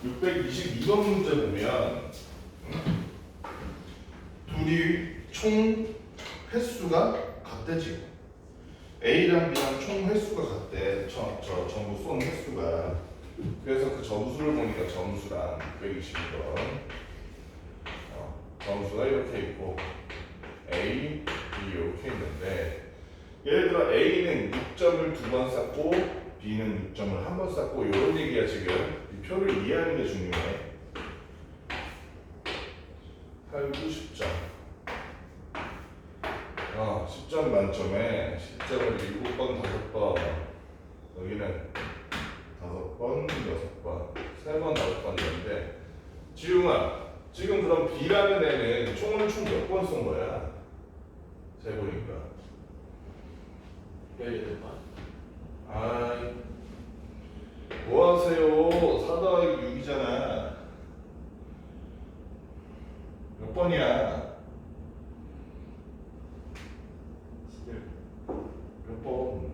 622번 문제 보면 둘이 총 횟수가 같대지. A랑 B랑 총 횟수가 같대. 전부 쏜 횟수가. 그래서 그 점수를 보니까 점수랑 622번 점수가 이렇게 있고 A, B 이렇게 있는데 예를 들어 A는 6점을 2번 쌓고 B는 6점을 1번 쌓고 이런 얘기야. 지금 이 표를 이해하는 게 중요해. 8, 9, 10점 10점 만점에 10점을 7번, 5번 여기는 5번, 6번 3번, 5번 이런데 지웅아 지금 그럼 B라는 애는 총을 총 몇 번 쏜 거야? 세보니까 18번. 아이 뭐하세요? 4 더하기 6이잖아. 몇 번이야? 몇 번?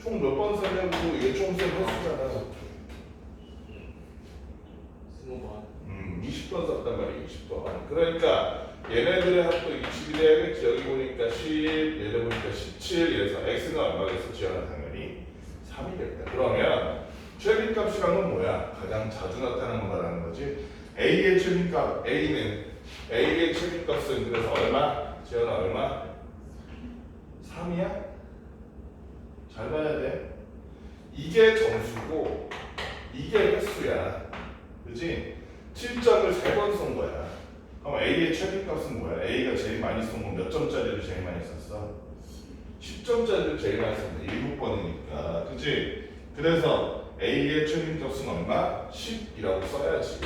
총 몇 번 쓰냐고. 이게 총 쓴 횟수잖아. 20번. 20번 썼단 말이야. 20번. 그러니까 얘네들의 합도 20이 돼야겠지. 여기 보니까 10, 얘네 보니까 17. 이래서 x가 얼마겠어? 지어나 당연히 3이겠다. 그러면 최빈값이란 건 뭐야? 가장 자주 나타나는 거 말하는 거지. A의 최빈값, A의 최빈값은 그래서 얼마? 지어나 얼마? 3이야? 잘 봐야 돼. 이게 점수고 이게 횟수야. 그지? 7점을 3번 쏜 거야. 그럼 A의 최빈값은 뭐야? A가 제일 많이 쏜 건 몇 점짜리를 제일 많이 썼어? 10점짜리를 제일 많이 썼는데 7번이니까. 그지? 그래서 A의 최빈값은 얼마? 10이라고 써야지.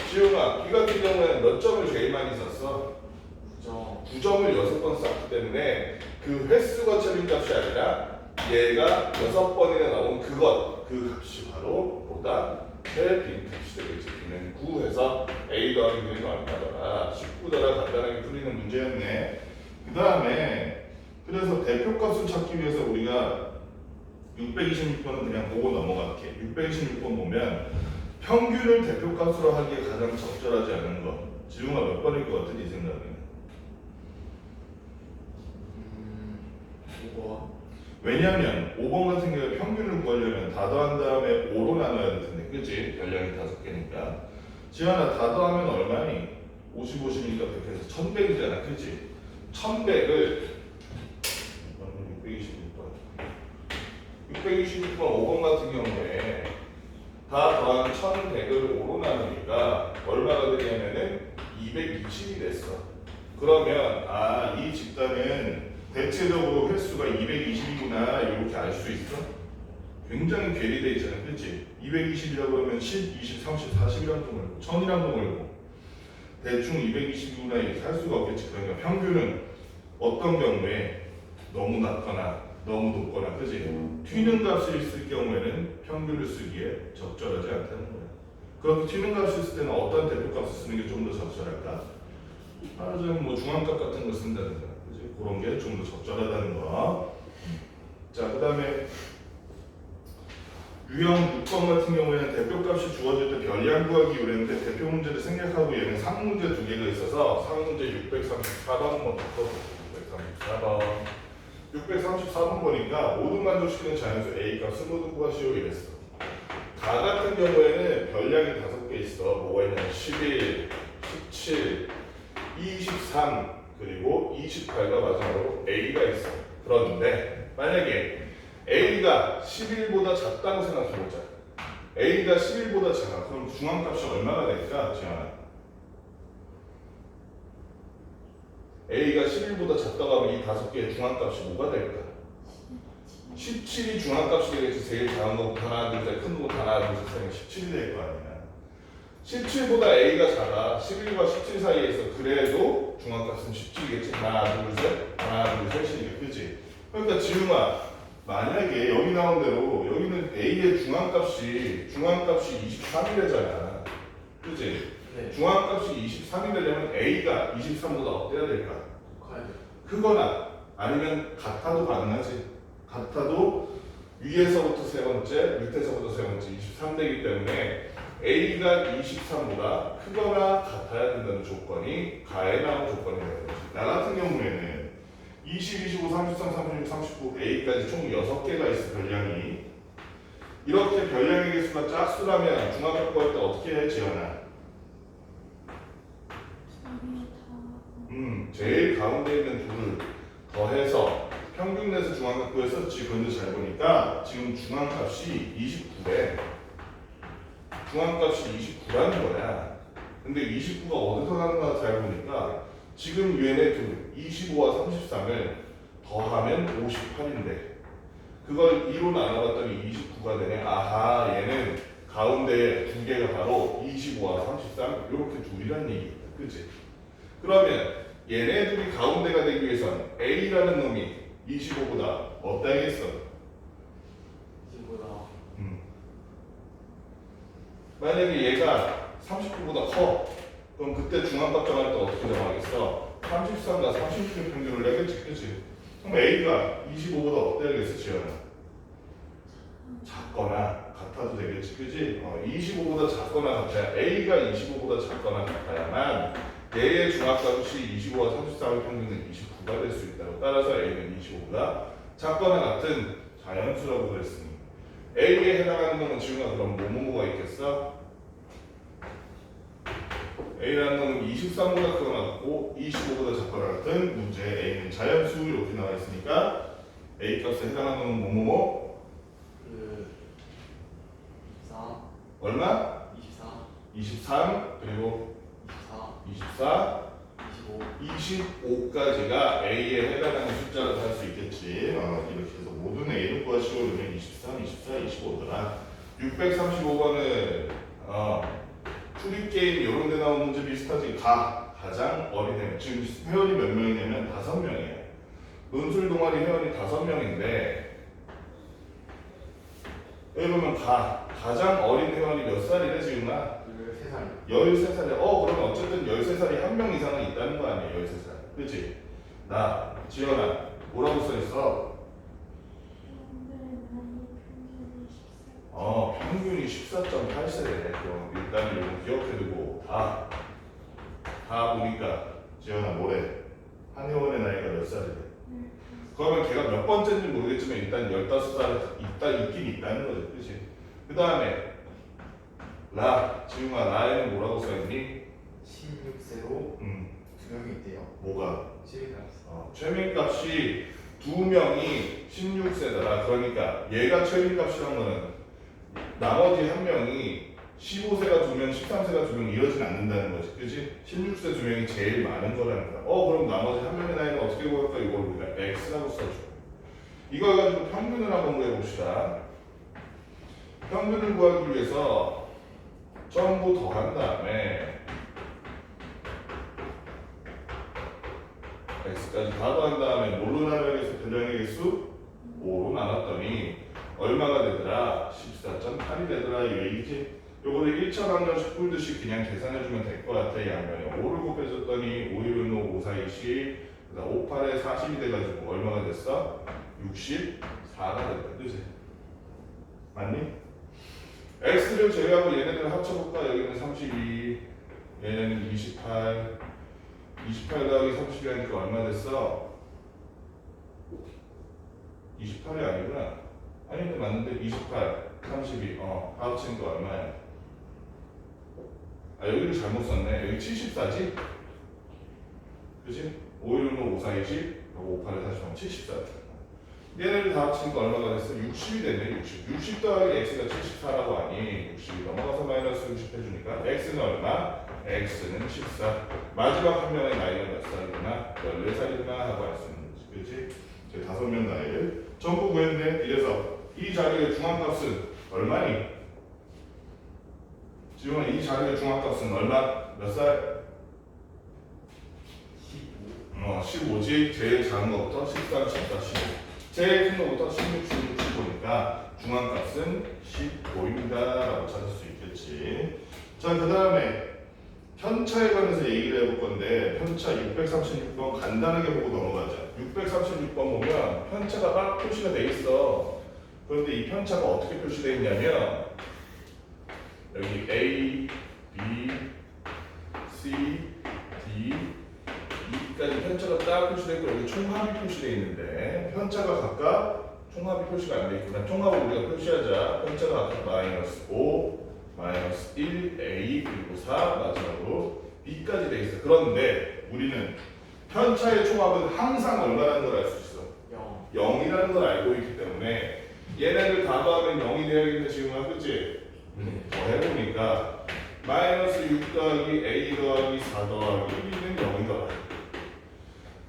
지훈아, B 같은 경우에는 몇 점을 제일 많이 썼어? 9점. 9점을 6번 썼기 때문에 그 횟수가 최빈값이 아니라 얘가 6번이나 나온 그 값이 바로 보다 최빈값이 되겠지. B는 9 해서 A 더하기 B는 얼마더라? 19더라. 간단하게 풀리는 문제였네. 그 다음에 그래서 대표값을 찾기 위해서 우리가 626번은 그냥 보고 넘어갈게. 626번 보면 평균을 대표값으로 하기에 가장 적절하지 않은 거. 지웅아 몇 번일 것 같아? 네 생각에는? 5번. 왜냐면 5번 같은 경우에 평균을 구하려면 다 더한 다음에 5로 나눠야 될 텐데, 그치? 연량이 5개니까. 지현아, 다 더하면 얼마니? 50, 50이니까 100에서 1100이잖아, 그치? 1100을 626번 5번 같은 경우에 다 더한 1100을 5로 나누니까 얼마가 되냐면은 220이 됐어. 그러면 이 집단은 대체적으로 횟수가 220이구나 이렇게 알 수 있어? 굉장히 괴리돼 있잖아, 그렇지? 220이라고 하면 10, 20, 30, 40이랑도 멀고 1000이랑도 멀고 대충 220이구나 이렇게 할 수가 없겠지. 그러니까 평균은 어떤 경우에 너무 낮거나 너무 높거나, 그렇지? 튀는 값이 있을 경우에는 평균을 쓰기에 적절하지 않다는 거야. 그럼 튀는 값이 있을 때는 어떤 대표값을 쓰는 게 좀 더 적절할까? 말하자면 뭐 중앙값 같은 걸 쓴다든가, 그지? 그런 게 좀 더 적절하다는 거. 자, 그 다음에 유형 6번 같은 경우에는 대표값이 주어질 때 별량 구하기 이랬는데 대표 문제를 생략하고 얘는 상문제 2개가 있어서 상문제 634번 먼저 풀어볼게요. 634번 보니까 모두 만족시키는 자연수 A 값을 모두 구하시오 이랬어. 가 같은 경우에는 별량이 5개 있어. 뭐가 있냐면 11, 17, 23 그리고 28과 마지막으로 A가 있어. 그런데 만약에 A가 11보다 작다고 생각해보자. A가 11보다 작아. 그럼 중앙값이 얼마가 될까? 지현아. A가 11보다 작다고 하면 이 5개의 중앙값이 뭐가 될까? 17이 중앙값이 되겠지. 제일 작은 거부터 하나, 둘, 셋, 큰 거부터 하나, 둘, 셋, 17이 될 거 아니야. 17보다 A가 작아. 11과 17 사이에 있어. 그래도 중앙값은 17이겠지. 하나, 둘, 셋, 하나, 둘, 셋이니까. 그치? 그러니까 지웅아, 만약에 여기 나온 대로 여기는 A의 중앙값이 23이래잖아. 그치? 네. 중앙값이 23이 되려면 A가 23보다 어때야 될까? 커야 돼. 크거나 아니면 같아도 가능하지. 같아도 위에서부터 세 번째, 밑에서부터 세 번째 23되기 때문에 A가 23보다 크거나 같아야 된다는 조건이 가에 나온 조건이 되는 거지. 나 같은 경우에는 20, 25, 33, 36, 39, A까지 총 6개가 있어 별량이. 이렇게 별량의 개수가 짝수라면 중학교 할 때 어떻게 해, 지연아? 제일 가운데 있는 둘을 더해서 평균 내서 중앙값구에 썼지. 근데 잘 보니까 지금 중앙값이 29래. 중앙값이 29라는 거야. 근데 29가 어디서 나는가 잘 보니까 지금 얘네 둘 25와 33을 더하면 58인데 그걸 2로 나눠봤더니 29가 되네. 아하, 얘는 가운데 두 개가 바로 25와 33 이렇게 둘이란 얘기야. 그치? 그러면 얘네들이 가운데가 되기 위해선 A라는 놈이 25보다 어떠하겠어? 25다. 만약에 얘가 39보다 커. 그럼 그때 중앙값 정할 때 어떻게 정하겠어? 33과 36의 평균을 내겠지, 그치? 그럼 A가 25보다 어떠하겠어, 지연아? 작거나 같아도 되겠지, 그치? 25보다 작거나 같아야 A가 25보다 작거나 같아야만 얘의 중앙값이 25와 33의 평균은 29가 될 수 있다고. 따라서 A는 25보다 작거나 같은 자연수라고 그랬으니 A에 해당하는 놈은 지우가 그럼 뭐가 있겠어? A라는 놈은 23보다 크거나 같고 25보다 작거나 같은 문제 A는 자연수 이렇게 나와 있으니까 A 값에 해당하는 놈은 뭐뭐뭐? 그 24. 얼마? 24. 23 그리고 24. 24 25. 25까지가 A에 해당하는 숫자라고 할 수 있겠지. 이렇게 해서 모든 A를 구하시고 그러면 23, 24, 25더라. 635번은 추리게임 이런 데 나온 문제 비슷하지. 가장 어린 애. 지금 회원이 몇 명이냐면 5명이에요. 논술 동아리 회원이 5명인데 여기 보면 가장 어린 회원이 몇 살이래 지금아? 13살. 13살에 그러면 어쨌든 13살이 한 명 이상은 있다는 거 아니야. 13살 그치? 나 지연아 뭐라고 써있어? 평균이 14.8세래. 그럼 일단 이거 기억해두고 다 보니까 지연아 뭐래? 한 회원의 나이가 몇 살이래? 그러면 걔가 몇 번째인지 모르겠지만 일단 15살 있긴 있다는 거지. 그치? 그 다음에 지웅아 나이는 뭐라고 써있니? 16세로 2명이 있대요. 뭐가? 최민값. 최민값이 2명이 16세더라. 그러니까 얘가 최민값이란 거는 나머지 한 명이 15세가 2명, 13세가 2명 이러진 않는다는 거지. 그치? 16세 2명이 제일 많은 거라는 거야. 그럼 나머지 한 명의 나이는 어떻게 구할까? 이걸 우리가 X라고 써줘. 이걸 가지고 평균을 한번 구해봅시다. 평균을 구하기 위해서 전부 더한 다음에 X까지 다 더한 다음에 뭘로 나누겠어? 별량의 개수 5로 나눴더니 얼마가 되더라? 14.8이 되더라. 이 얘기지? 요거를 1차 방정식 풀듯이 그냥 계산해주면 될 것 같아. 이 양면에 5를 곱해줬더니 5, 1, 5, 5, 4, 20 5, 8에 40이 돼가지고 얼마가 됐어? 64가 됐다. 그치? 맞니? X를 제외하고 얘네들 합쳐볼까? 여기는 32, 얘네는 28 더하기 30이 하니까 얼마 됐어? 28이 아니구나. 아닌데 맞는데 28, 32 다 합친 거 얼마야? 여기를 잘못 썼네. 여기 74지? 그치? 5, 1, 5, 4, 20 5, 8에 40하면 74. 얘네를 다 합친 거 얼마가 됐어? 60이 됐네. 60 더하기 X가 74라고 하니 60이 넘어가서 마이너스 60 해주니까 X는 얼마? X는 14. 마지막 한 명의 나이가 몇 살이구나? 14살이구나 하고 알 수 있는 거지. 그치? 제 5명 나이를 전부 구했는데 이래서 이 자리의 중앙값은 얼마니? 지금 이 자리의 중앙값은 얼마? 몇 살? 15. 15지. 제일 작은 것부터 13, 14, 15. 제일 큰 것부터 16, 16, 15니까 중앙값은 15입니다 라고 찾을 수 있겠지. 자, 그 다음에 편차에 관해서 얘기를 해볼 건데 편차 636번 간단하게 보고 넘어가자. 636번 보면 편차가 막 표시가 돼 있어. 그런데 이 편차가 어떻게 표시되어 있냐면 여기 A, B, C, D, E까지 편차가 딱 표시되어 있고 여기 총합이 표시되어 있는데 편차가 각각 총합이 표시가 안 되어 있구나. 총합을 우리가 표시하자. 편차가 각각 마이너스 5, 마이너스 1, A 그리고 4 마지막으로 B까지 되어 있어. 그런데 우리는 편차의 총합은 항상 얼마라는 걸 알 수 있어. 0이라는 걸 알고 있기 때문에 얘네들 다 더하면 0이 되어야겠네 지금 그치? 더 해보니까 마이너스 6 더하기 A 더하기 4 더하기 B는 0이더라.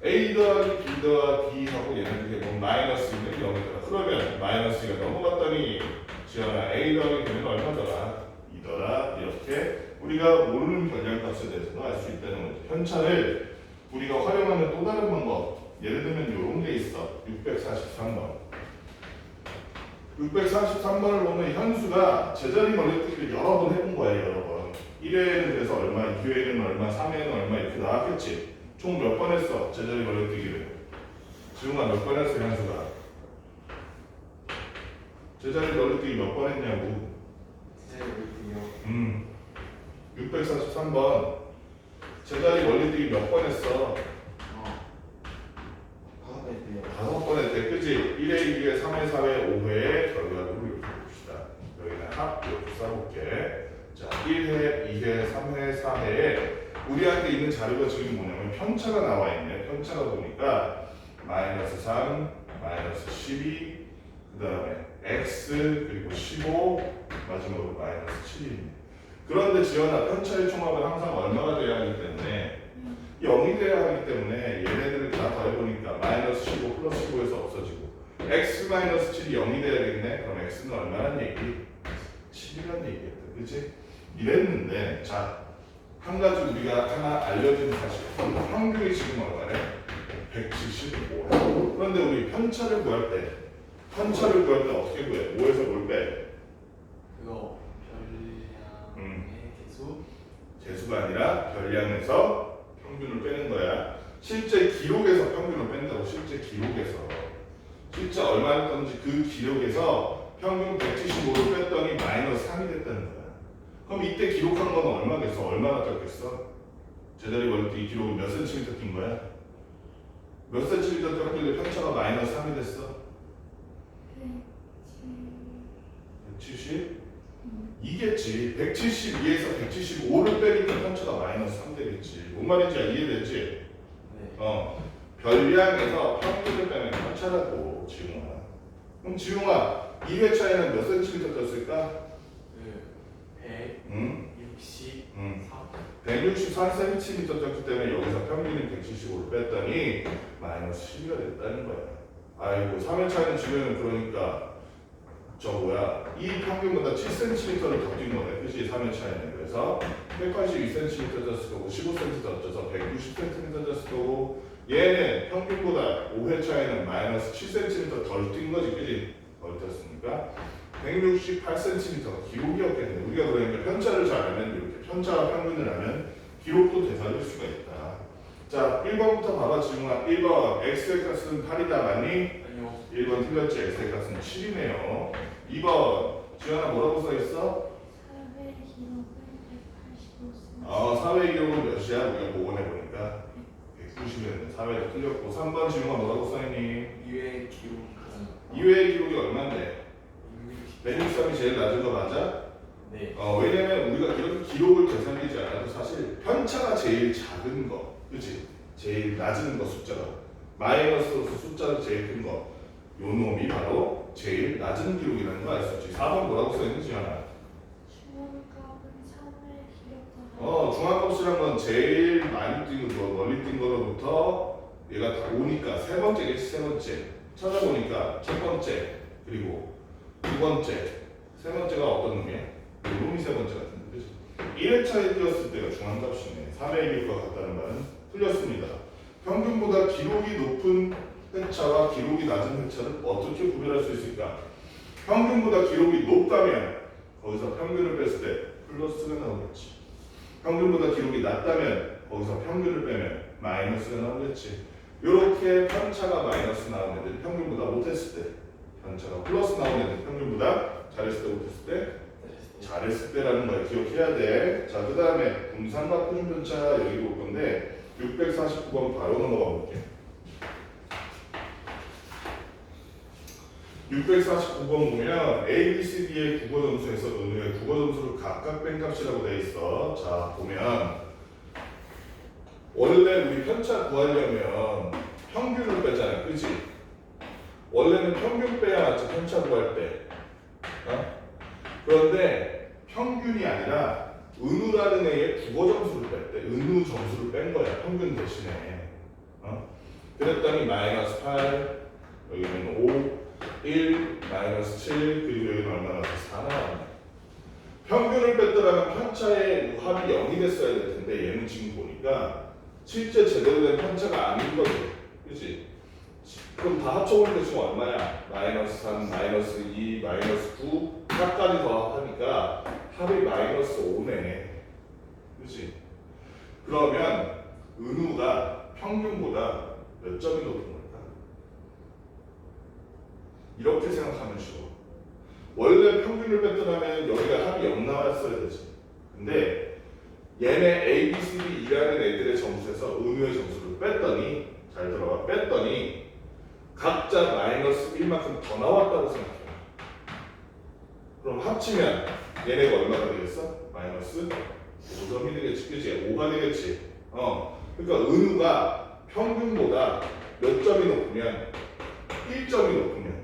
A 더하기 B 더하기 D하고 얘네들 해보면 마이너스 2는 0이더라. 그러면 마이너스 2가 넘어갔더니 지연아 A 더하기 B는 얼마더라? 2더라. 이렇게 우리가 모르는 변량값에 대해서도 알 수 있다는 거죠. 편차를 우리가 활용하는 또 다른 방법 예를 들면 이런 게 있어. 643번 643번을 보면 현수가 제자리 멀리뛰기를 여러 번 해본 거예요. 여러 번 1회에는 그래서 얼마, 2회에는 얼마, 3회에는 얼마 이렇게 나왔겠지. 총 몇 번 했어? 제자리 멀리뛰기를 지웅아 몇 번 했어? 현수가 제자리 멀리뛰기 몇 번 했냐고. 643번 제자리 멀리뛰기 몇 번 했어? 5번 했대. 그치? 1회, 2회, 3회, 4회, 5회 결과적으로 이렇게 봅시다. 여기는 합 이렇게 써볼게. 자, 1회, 2회, 3회, 4회에 우리한테 있는 자료가 지금 뭐냐면 편차가 나와 있네. 편차가 보니까 마이너스 3, 마이너스 12, 그 다음에 x 그리고 15 마지막으로 마이너스 7입니다. 그런데 지연아 편차의 총합은 항상 얼마가 돼야 하기 때문에 0이 돼야 하기 때문에 얘네들을 다 더해보니까 마이너스 15 플러스 15에서 없어지고 x 마이너스 7이 0이 돼야겠네. 그럼 x는 얼마란 얘기? 7이란 얘기겠다. 그치? 이랬는데 자 한 가지 우리가 하나 알려진 사실 확률이 지금 얼마래? 175. 그런데 우리 편차를 구할 때 어떻게 구해? 5에서 뭘 빼? 그거 별량의 개수? 개수가 아니라 별량에서 평균을 빼는 거야. 실제 기록에서 평균을 뺀다고. 실제 기록에서 실제 얼마였던지 그 기록에서 평균 175를 뺐더니 마이너스 3이 됐다는 거야. 그럼 이때 기록한 건 얼마겠어? 얼마나 떴겠어? 제자리 멀리뛰기 기록이 몇 센티미터 뛴 거야? 몇 센티미터 떴길래 편차가 마이너스 3이 됐어? 170? 이겠지. 172에서 175를 빼니까 편차가 마이너스 3 되겠지. 뭔 말인지 이해됐지? 네. 별량에서 평균을 빼면 편차라고 지웅아. 그럼 지웅아 2회 차이는 몇 센티미터 떴을까? 163cm 떴기 때문에 여기서 평균이 175를 뺐더니 마이너스 12가 됐다는 거야. 아이고 3회 차이는 지금 그러니까 이 평균보다 7cm를 더 뛴 거네. 그치? 3회 차이는. 그래서 182cm 떴을 거고 15cm 더 쪄서 160cm 떴을 거고 얘는 평균보다 5회 차이는 마이너스 7cm 덜 뛴 거지. 그치? 덜 떴으니까 168cm가 기록이었겠네. 우리가 그러니까 편차를 잘 알면 이렇게 편차와 평균을 알면 기록도 되살릴 수가 있다. 자 1번부터 봐봐 지웅아. 1번 x의 값은 8이다 맞니? 아니요. 1번 틀렸지. x의 값은 7이네요. 2번 지연아 뭐라고 써있어? 사회 기록은 몇이야? 우리가 모건해보니까 190이었네. 사회도 틀렸고 3번 지용아 뭐라고 써있니? 2회 기록은 2회의 기록이 얼만데? 163이 제일 낮은 거 맞아? 네. 왜냐면 우리가 이렇게 기록을 계산하지 않아도 사실 편차가 제일 작은 거 그치? 제일 낮은 거 숫자가 마이너스로서 숫자가 제일 큰 거 요 놈이 바로 제일 낮은 기록이라는 거 알 수 있지. 4번 뭐라고 써있는지 하나? 중앙값이란 건 제일 많이 뛴 거, 멀리 뛴 거로부터 얘가 다 오니까 세 번째겠지. 세 번째 찾아보니까 첫 번째 그리고 두 번째 세 번째가 어떤 놈이야? 요 놈이 세 번째 같은데 그치? 1회차에 뛰었을 때가 중앙값이네. 3회 기록과 같다는 말은 틀렸습니다. 평균보다 기록이 높은 회차와 기록이 낮은 회차를 어떻게 구별할 수 있을까? 평균보다 기록이 높다면 거기서 평균을 뺐을 때 플러스가 나오겠지. 평균보다 기록이 낮다면 거기서 평균을 빼면 마이너스가 나오겠지. 이렇게 편차가 마이너스 나오는 애들이 평균보다 못했을 때 편차가 플러스 나온 애들 평균보다 잘했을 때 못했을 때 잘했을 때라는 걸 기억해야 돼. 자, 그 다음에 분산과 표준 편차 여기로 올 건데 649번 바로 넘어가 볼게. 649번 보면 A, B, C, D의 국어 점수에서 은우의 국어 점수를 각각 뺀 값이라고 되어 있어. 자, 보면 원래 우리 편차 구하려면 평균을 빼잖아, 그지? 원래는 평균 빼야 맞지, 편차 구할 때. 어? 그런데 평균이 아니라 은우라는 애의 국어 점수를 뺐대. 은우 점수를 뺀 거야, 평균 대신에. 어? 그랬더니 마이너스 8, 여기는 5, 1, 마이너스 7, 그리고 여기는 얼마 나왔어? 4 나왔네. 평균을 뺐더라면 편차의 합이 0이 됐어야 될 텐데 얘는 지금 보니까 실제 제대로 된 편차가 아닌 거지. 그치? 그럼 다 합쳐보니까 지금 얼마야? 마이너스 3, 마이너스 2, 마이너스 9, 4까지 더 하니까 합이 마이너스 5네. 그치? 그러면 은우가 평균보다 몇 점이 높은 걸까? 이렇게 생각하면 쉬워. 원래 평균을 뺐더라면 여기가 합이 0 나왔어야 되지. 근데 얘네 A, B, C, D 이라는 애들의 점수에서 은우의 점수를 뺐더니, 잘 들어봐, 뺐더니 각자 마이너스 1만큼 더 나왔다고 생각해. 그럼 합치면 얘네가 얼마가 되겠어? 마이너스 5점이 되겠지, 그치? 5가 되겠지. 그러니까 은우가 평균보다 몇 점이 높으면 1점이 높으면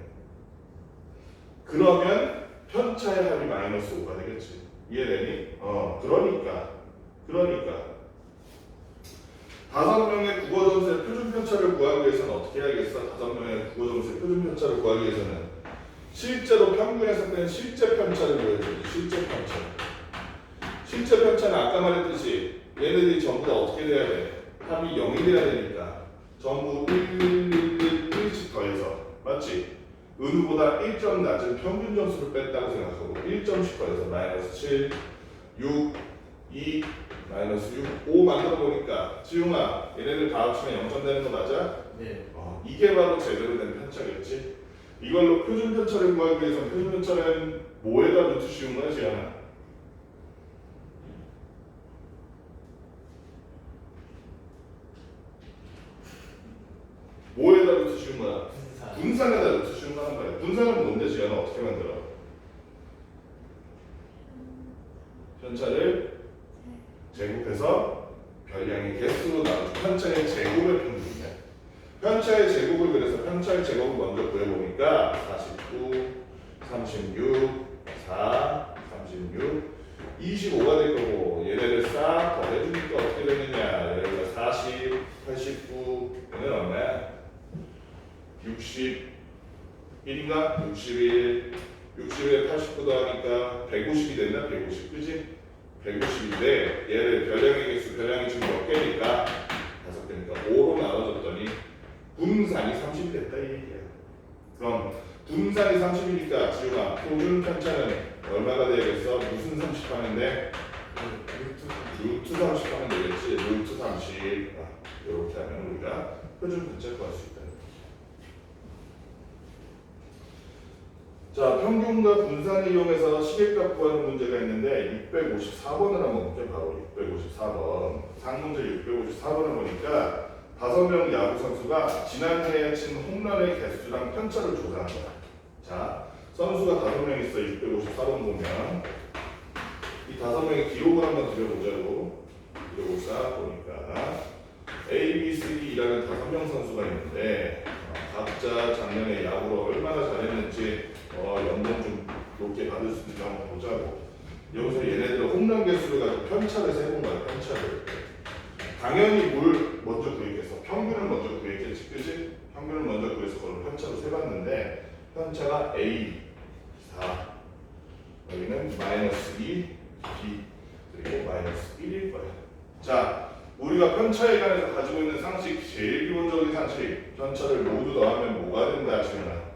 그러면 편차의 합이 마이너스 5가 되겠지. 이해되니? 그러니까 5명의 국어 점수의 표준 편차를 구하기 위해서는 어떻게 해야겠어? 5명의 국어 점수의 표준 편차를 구하기 위해서는 실제로 평균에서 뺀 실제 편차를 구해야지. 실제 편차. 실제 편차는 아까 말했듯이 얘네들이 전부 다 어떻게 돼야 돼? 합이 0이 돼야 되니까 전부 1씩 더해서, 맞지? 은우보다 1점 낮은 평균 점수를 뺐다고 생각하고 1점씩 더해서 마이너스 7, 6, 2, 마이너스 6, 5 만들어 보니까 지웅아 얘네들 다 합치면 0점 되는 거 맞아? 네. 이게 바로 제대로 된 편차겠지? 이걸로 표준 편차를 구하기 위해서 표준 편차는 뭐에다 루트 씌운 거야, 지현아? 뭐에다 루트 씌운 거야? 분산에다 루트 씌운 거 하는 거야. 분산은 뭔데, 지현아? 어떻게 만들어? 편차를 제곱해서 별량의 개수로 나누죠. 편차의 제곱의 평균이야. 편차의 제곱을 그래서 편차의 제곱을 먼저 구해보니까 49, 36, 4, 36, 25가 될 거고 얘네들 싹 더해주니까 어떻게 되느냐. 여기가 40, 89, 얘는 얼마야? 61인가? 61, 61에 89 더하니까 150이 됐나? 150, 그지? 150인데 얘를 별량의 개수, 별량이 지금 몇 개니까 5개니까 5로 나눠줬더니 분산이 30이 됐다 이 얘기야. 그럼 분산이 30이니까 지우가 표준 편차는 얼마가 되겠어? 무슨 30 하는데? 루트 30 하면 되겠지. 루트 30 이렇게 하면 우리가 표준 편차 구할 수 있다. 자, 평균과 분산을 이용해서 시계값 구하는 문제가 있는데 654번을 한번 볼게요. 바로 654번. 상문제 654번을 보니까 5명 야구 선수가 지난해에 친 홈런의 개수랑 편차를 조사한 거야. 자, 선수가 5명 있어. 654번 보면 이 5명의 기록을 한번 드려보자고. 기록을 보니까 A, B, C, D라는 5명 선수가 있는데 각자 작년에 야구를 얼마나 잘했는지 연봉 좀 높게 받을 수 있는지 한번 보자고. 여기서 얘네들 홈런 개수를 가지고 편차를 세본 거야. 편차를. 당연히 뭘 먼저 구했겠어? 평균을 먼저 구했겠지, 그치? 평균을 먼저 구해서 그걸 편차로 세봤는데 편차가 A 4, 여기는 마이너스 2, B, 그리고 마이너스 1일 거야. 자, 우리가 편차에 관해서 가지고 있는 상식, 제일 기본적인 상식, 편차를 모두 더하면 뭐가 된다, 지금은?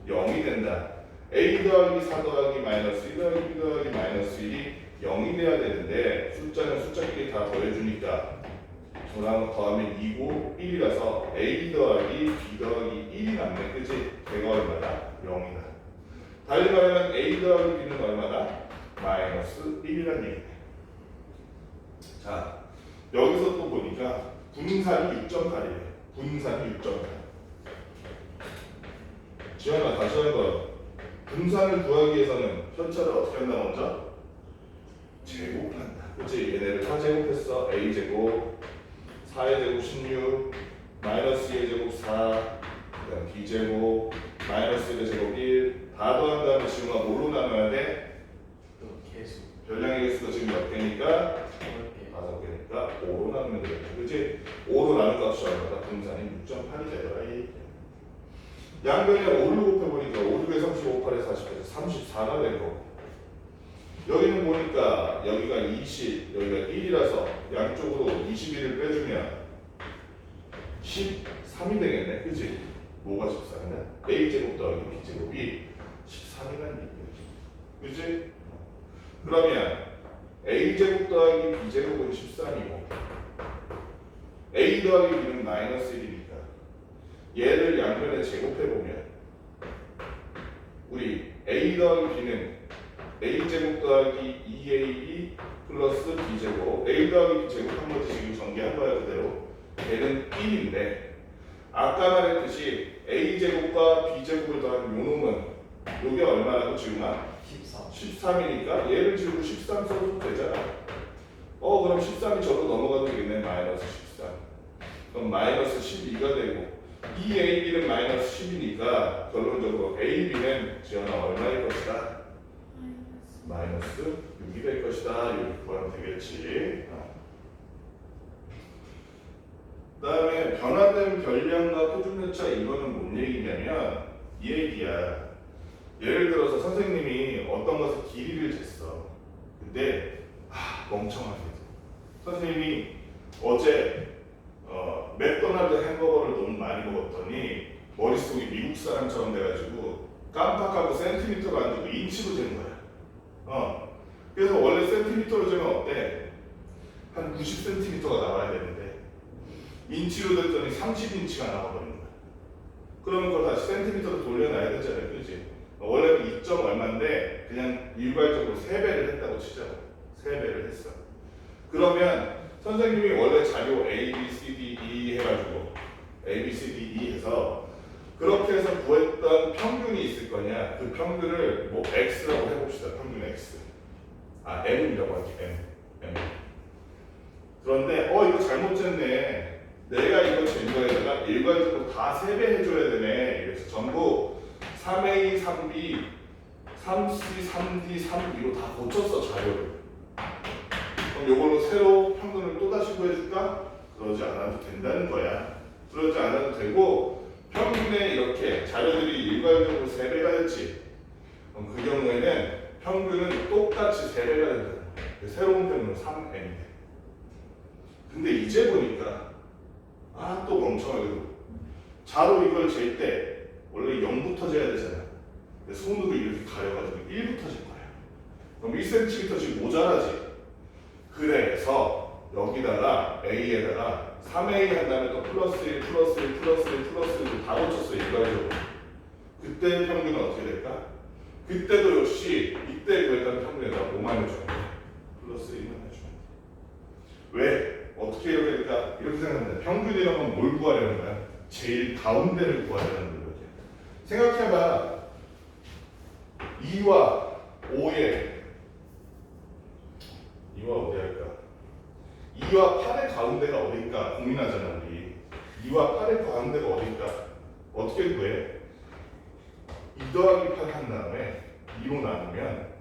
0이 된다. A 더하기 4 더하기 마이너스 1 더하기 B 더하기 마이너스 1이 0이 돼야 되는데 숫자는 숫자끼리 다 더해주니까 전화하면 더하면 2고 1이라서 A 더하기 B 더하기 1이 남네. 그치? 걔가 얼마다? 0이다. 달리 말하면 A 더하기 B는 얼마다? 마이너스 1이라는 얘기네. 자, 여기서 또 보니까 분산이 6.8이에요. 분산이 6.8. 지현아, 다시 한번. 분산을 구하기 위해서는 편차를 어떻게 한다 먼저? 제곱한다. 그치? 얘네를 다 제곱했어. A제곱 4의 제곱 16 마이너스 2의 제곱 4 그다음 B제곱 마이너스 1의 제곱 1 다 더한 다음에 지금아 뭘로 나눠야 돼? 또 개수. 별량의 개수가 지금 몇 개니까? 5개. 5개니까 5로 나누면 되겠다. 그치? 5로 나눈 값이 얼마다? 분산이 6.8이 되더라. 이 양변에 5를 곱해보니까 5, 6에 35, 8에 40에서 34가 된 거고 여기는 보니까 여기가 20, 여기가 1이라서 양쪽으로 21을 빼주면 13이 되겠네. 그치? 뭐가 13이냐? A제곱 더하기 B제곱이 13이라는 얘기지. 그치? 그러면 A제곱 더하기 B제곱은 13이고 A 더하기 B는 마이너스 1이니까 얘를 양변에 제곱해보면 우리 A 더하기 B는 A제곱 더하기 2AB 플러스 B제곱 A 더하기 B제곱 한 번씩 지금 전개한 거야 그대로 얘는 1인데 아까 말했듯이 A제곱과 B제곱을 더한 요놈은 요게 얼마라고 지금아? 13. 13이니까 얘를 지금 13 써도 되잖아. 그럼 13이 저로 넘어가도 되겠네. 마이너스 13 그럼 마이너스 12가 되고 2AB는 마이너스 10이니까 결론적으로 AB는 지연아 얼마일 것이다? 마이너스 6이 될 것이다. 이렇게 구하면 되겠지. 그 다음에 변화된 별량과 표준열차 이거는 뭔 얘기냐면 이 얘기야. 예를 들어서 선생님이 어떤 것의 길이를 쟀어. 근데 멍청하게도 선생님이 어제 맥도날드 햄버거를 너무 많이 먹었더니 머릿속이 미국 사람처럼 돼가지고 깜빡하고 센티미터가 안 되고 인치로 잰 거야. 그래서 원래 센티미터로 재면 어때? 한 90cm가 나와야 되는데 인치로 됐더니 30인치가 나와버린 거야. 그러면 그걸 다시 센티미터로 돌려놔야 되잖아요. 그지? 원래는 2점 얼마인데 그냥 일괄적으로 3배를 했다고 치자고. 3배를 했어. 그러면 선생님이 원래 자료 A, B, C, D, E 해가지고 A, B, C, D, E 해서 그렇게 해서 구했던 평균이 있을 거냐. 그 평균을 뭐 X라고 해봅시다. 평균 X. M이라고 하지. M. 그런데 이거 잘못 쟀네. 내가 이거 잰 거에다가 일괄적으로 다 3배 해줘야 되네. 그래서 전부 3A, 3B, 3C, 3D, 3B로 다 고쳤어 자료를. 그럼 이걸로 새로 평균을 또다시 구해줄까? 그러지 않아도 된다는 거야. 그러지 않아도 되고 평균에 이렇게 자료들이 일괄적으로 3배가 됐지. 그럼 그 경우에는 평균은 똑같이 3배가 된다는 거야. 새로운 평균은 3N이 돼. 근데 이제 보니까 또 멍청하게도 자로 이걸 잴 때 원래 0부터 재야 되잖아. 근데 손으로 이렇게 가려가지고 1부터 잴 거야. 그럼 1cm씩 모자라지. 그래서 여기다가 A에다가 3A 한 다음에 또 플러스 1, 플러스 1, 플러스 1, 플러스 1을 다 붙였어. 일괄적으로. 그때 평균은 어떻게 될까? 그때도 역시 이때 구했던 평균에다가 5만 해줘야 돼. 플러스 1만 해줘야 돼. 왜? 어떻게 해야 될까? 이렇게 생각합니다. 평균이라면 뭘 구하려는 거야? 제일 가운데를 구하려는 거야. 생각해봐. 2와 5의 2와 어디 할까? 2와 8의 가운데가 어딜까? 고민하잖아 우리. 2와 8의 가운데가 어딜까? 어떻게 구해? 2 더하기 8 한 다음에 2로 나누면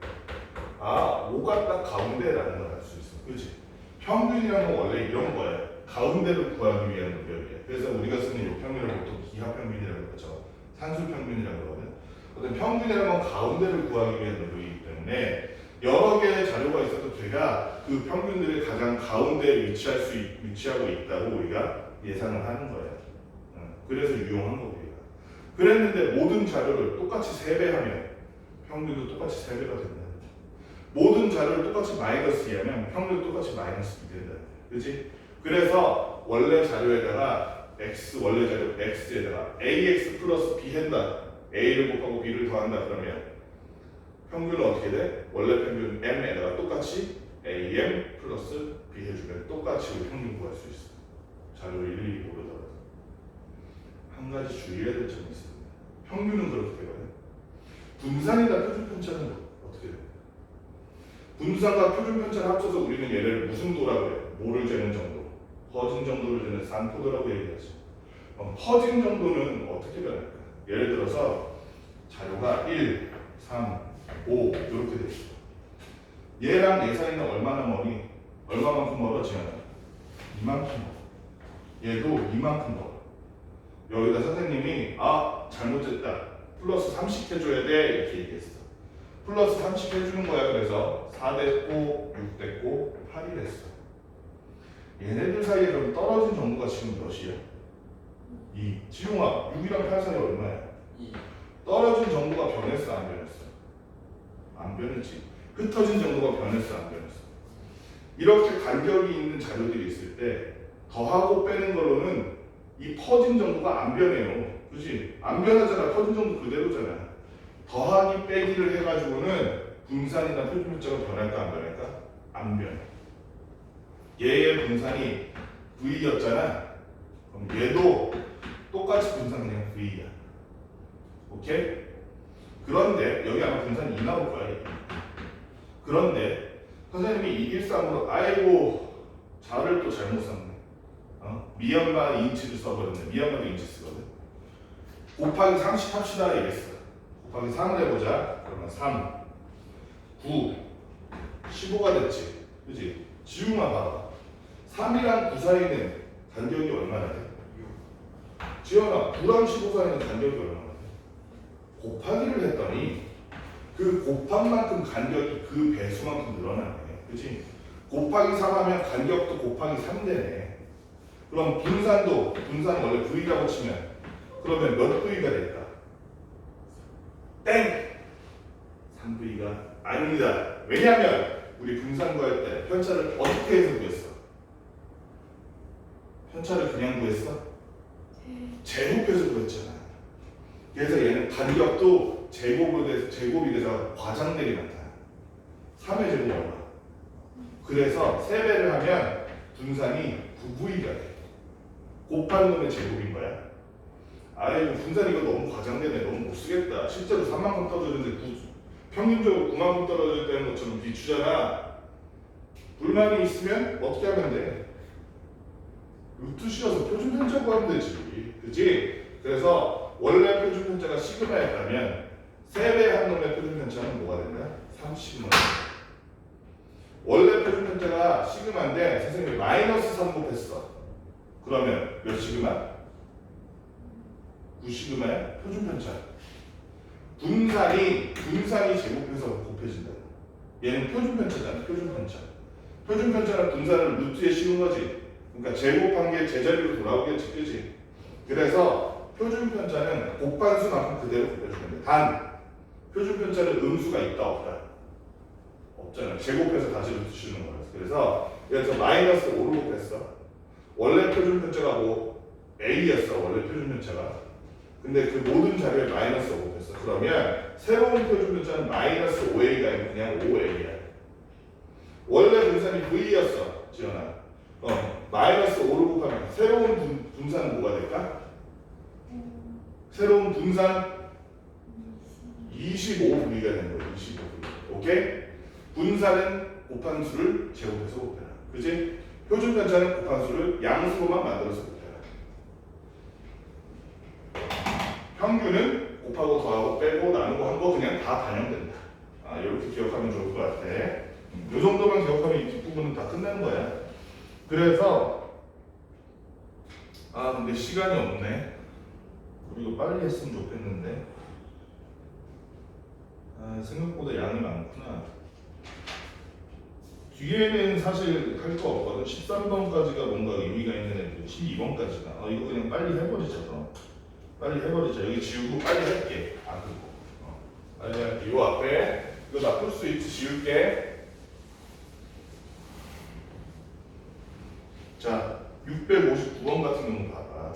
5가 딱 가운데라는 걸 알 수 있어. 그렇지? 평균이라는 건 원래 이런 거야. 가운데를 구하기 위한 노력이야. 그래서 우리가 쓰는 이 평균을 보통 기하평균이라고 그러죠. 산수평균이라고 그러거든. 어떤 평균이라는 건 가운데를 구하기 위한 노력이기 때문에 여러 개의 자료가 있어도 제가 그 평균들이 가장 가운데에 위치하고 있다고 우리가 예상을 하는 거예요. 그래서 유용한 거고 우리가. 그랬는데 모든 자료를 똑같이 3배하면 평균도 똑같이 3배가 된다. 모든 자료를 똑같이 마이너스 2하면 평균도 똑같이 마이너스 2 된다. 그렇지? 그래서 원래 자료에다가 원래 자료 X에다가 AX 플러스 B 한다. A를 곱하고 B를 더한다 그러면 평균은 어떻게 돼? 원래 평균 M에다가 똑같이 AM 플러스 B 해주면 똑같이 우리 평균 구할 수 있어. 자료를 일일이 모르더라도. 한 가지 주의해야 될 점이 있습니다. 평균은 그렇게 되거든. 분산이나 표준편차는 어떻게 돼? 분산과 표준편차를 합쳐서 우리는 얘를 무슨 도라고 해요? 뭐를 재는 정도? 퍼진 정도를 재는 산포도라고 얘기하죠. 그럼 퍼진 정도는 어떻게 변할까? 예를 들어서 자료가 1, 3, 5 이렇게 돼 있어. 얘랑 얘 사이는 얼마나 멀니? 얼마만큼 멀어? 지연아? 이만큼 멀어. 얘도 이만큼 멀어. 여기다 선생님이 잘못했다. 플러스 30 해줘야 돼 이렇게 얘기했어. 플러스 30 해주는 거야. 그래서 4 됐고 6 됐고 8이 됐어. 얘네들 사이에 그럼 떨어진 정도가 지금 몇이야? 2. 지용아 6이랑 8 사이 얼마야? 2. 떨어진 정도가 변했어 안 변했어? 안 변했지. 흩어진 정도가 변했어 안 변했어? 이렇게 간격이 있는 자료들이 있을 때 더하고 빼는 걸로는 이 퍼진 정도가 안 변해요. 그렇지? 안 변하잖아. 퍼진 정도 그대로잖아. 더하기 빼기를 해가지고는 분산이나 표준편차가 변할까 안 변할까? 안 변해. 얘의 분산이 V였잖아. 그럼 얘도 똑같이 분산 그냥 V야. 오케이? 그런데 여기 아마 분산이 2 나올 거야. 그런데 선생님이 이길삼으로 아이고 자를 또 잘못 썼네. 미연마 인치를 써버렸네. 미연마도 인치 쓰거든. 곱하기 30 합시다 이랬어. 곱하기 3을 해보자. 그러면 3, 9, 15가 됐지. 그치? 지우마 봐봐. 3이랑 9 사이는 간격이 얼마나 돼? 6. 지연아 9랑 15 사이는 간격이 얼마나 돼? 곱하기를 했더니 그 곱한 만큼 간격이 그 배수만큼 늘어나네. 그치? 곱하기 3 하면 간격도 곱하기 3 되네. 그럼 분산 원래 V라고 치면 그러면 몇 V가 될까? 땡! 3V가 아닙니다. 왜냐하면 우리 분산 구할 때 편차를 어떻게 해서 구했어? 편차를 그냥 구했어? 제곱해서 구했잖아. 그래서 얘는 간격도 제곱이 돼서 과장되게 나타나. 3의 제곱 얼마? 그래서 3배를 하면 분산이 9V가 돼. 곱한 놈의 제곱인 거야. 아이고 분산 이거 너무 과장되네. 너무 못쓰겠다. 실제로 3만큼 떨어졌는데 평균적으로 9만큼 떨어졌다는 것처럼 비추잖아. 불만이 있으면 어떻게 하면 돼? 루트 씌워서 표준편차 구하면 되지. 그치? 그래서 원래 표준편차가 시그마였다면 3배 한 놈의 표준편차는 뭐가 된다? 30만. 원래 표준편차가 시그마인데 선생님이 마이너스 3 곱했어. 그러면 몇 시그마? 9시그마야? 표준편차. 분산이 제곱해서 곱해진다. 얘는 표준편차잖아. 표준편차는 분산을 루트에 씌운 거지. 그러니까 제곱한 게 제자리로 돌아오겠지. 그지? 그래서 표준편차는 곱반수만큼 그대로 곱해주면 돼. 단 표준편차는 음수가 있다 없다? 없잖아. 제곱해서 다시 루트 씌우는 거라서. 그래서 예를 들어서 마이너스 5를 곱했어. 원래 표준편차가 A였어. 원래 표준편차가. 근데 그 모든 자료에 마이너스 5 곱했어. 그러면 새로운 표준편차는 마이너스 5A가 아니고 그냥 5A야. 원래 분산이 V였어. 지연아. 마이너스 5를 곱하면 새로운 분산은 뭐가 될까? 새로운 분산 25V가 되는 거야. 25V. 오케이? 분산은 곱한 수를 제곱해서 곱해라. 그치? 표준편차는 곱한 수를 양수로만 만들어서 곱해라. 평균은 곱하고 더하고 빼고 나누고 한 거 그냥 다 반영된다. 이렇게 기억하면 좋을 것 같아. 이 정도만 기억하면 이 뒷부분은 다 끝나는 거야. 그래서 근데 시간이 없네. 우리 이거 빨리 했으면 좋겠는데 생각보다 양이 많구나. 뒤에는 사실 할 거 없거든. 13번까지가 뭔가 의미가 있는 애들 12번까지가 이거 그냥 빨리 해버리자. 빨리 해버리자. 여기 지우고 빨리 할게. 빨리 할게. 요 앞에 이거 나 풀 수 있지. 지울게. 자 659번 같은 경우 봐봐.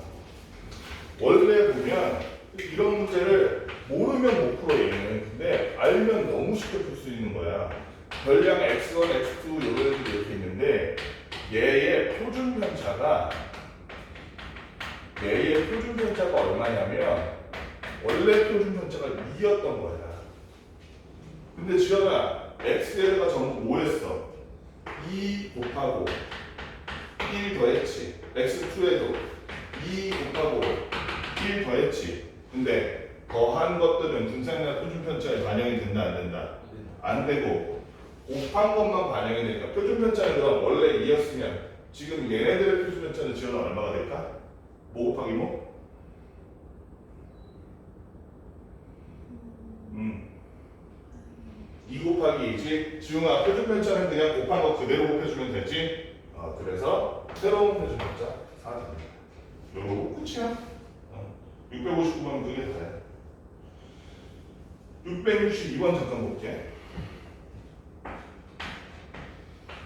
원래 보면 이런 문제를 모르면 못 풀어 얘는. 근데 알면 너무 쉽게 풀 수 있는 거야. 별량 x1, x2 이런 애들이 이렇게 있는데 얘의 표준 편차가 얼마냐면 원래 표준 편차가 2였던 거야. 근데 지현아 x가 전부 5였어. 2 곱하고 1 더했지. x2에도 2 곱하고 1 더했지. 근데 더한 것들은 분산이나 표준 편차에 반영이 된다 안 된다? 안 되고 곱한 것만 반영이 되니까 표준 편차는 그럼 원래 2였으면 지금 얘네들의 표준 편차는 지원은 얼마가 될까? 뭐 곱하기 뭐? 2 곱하기 2지? 지웅아 표준 편차는 그냥 곱한 거 그대로 곱해주면 되지? 그래서 새로운 표준 편차 4입니다. 요거 끝이야. 659번 그게 다야. 662번 잠깐 볼게.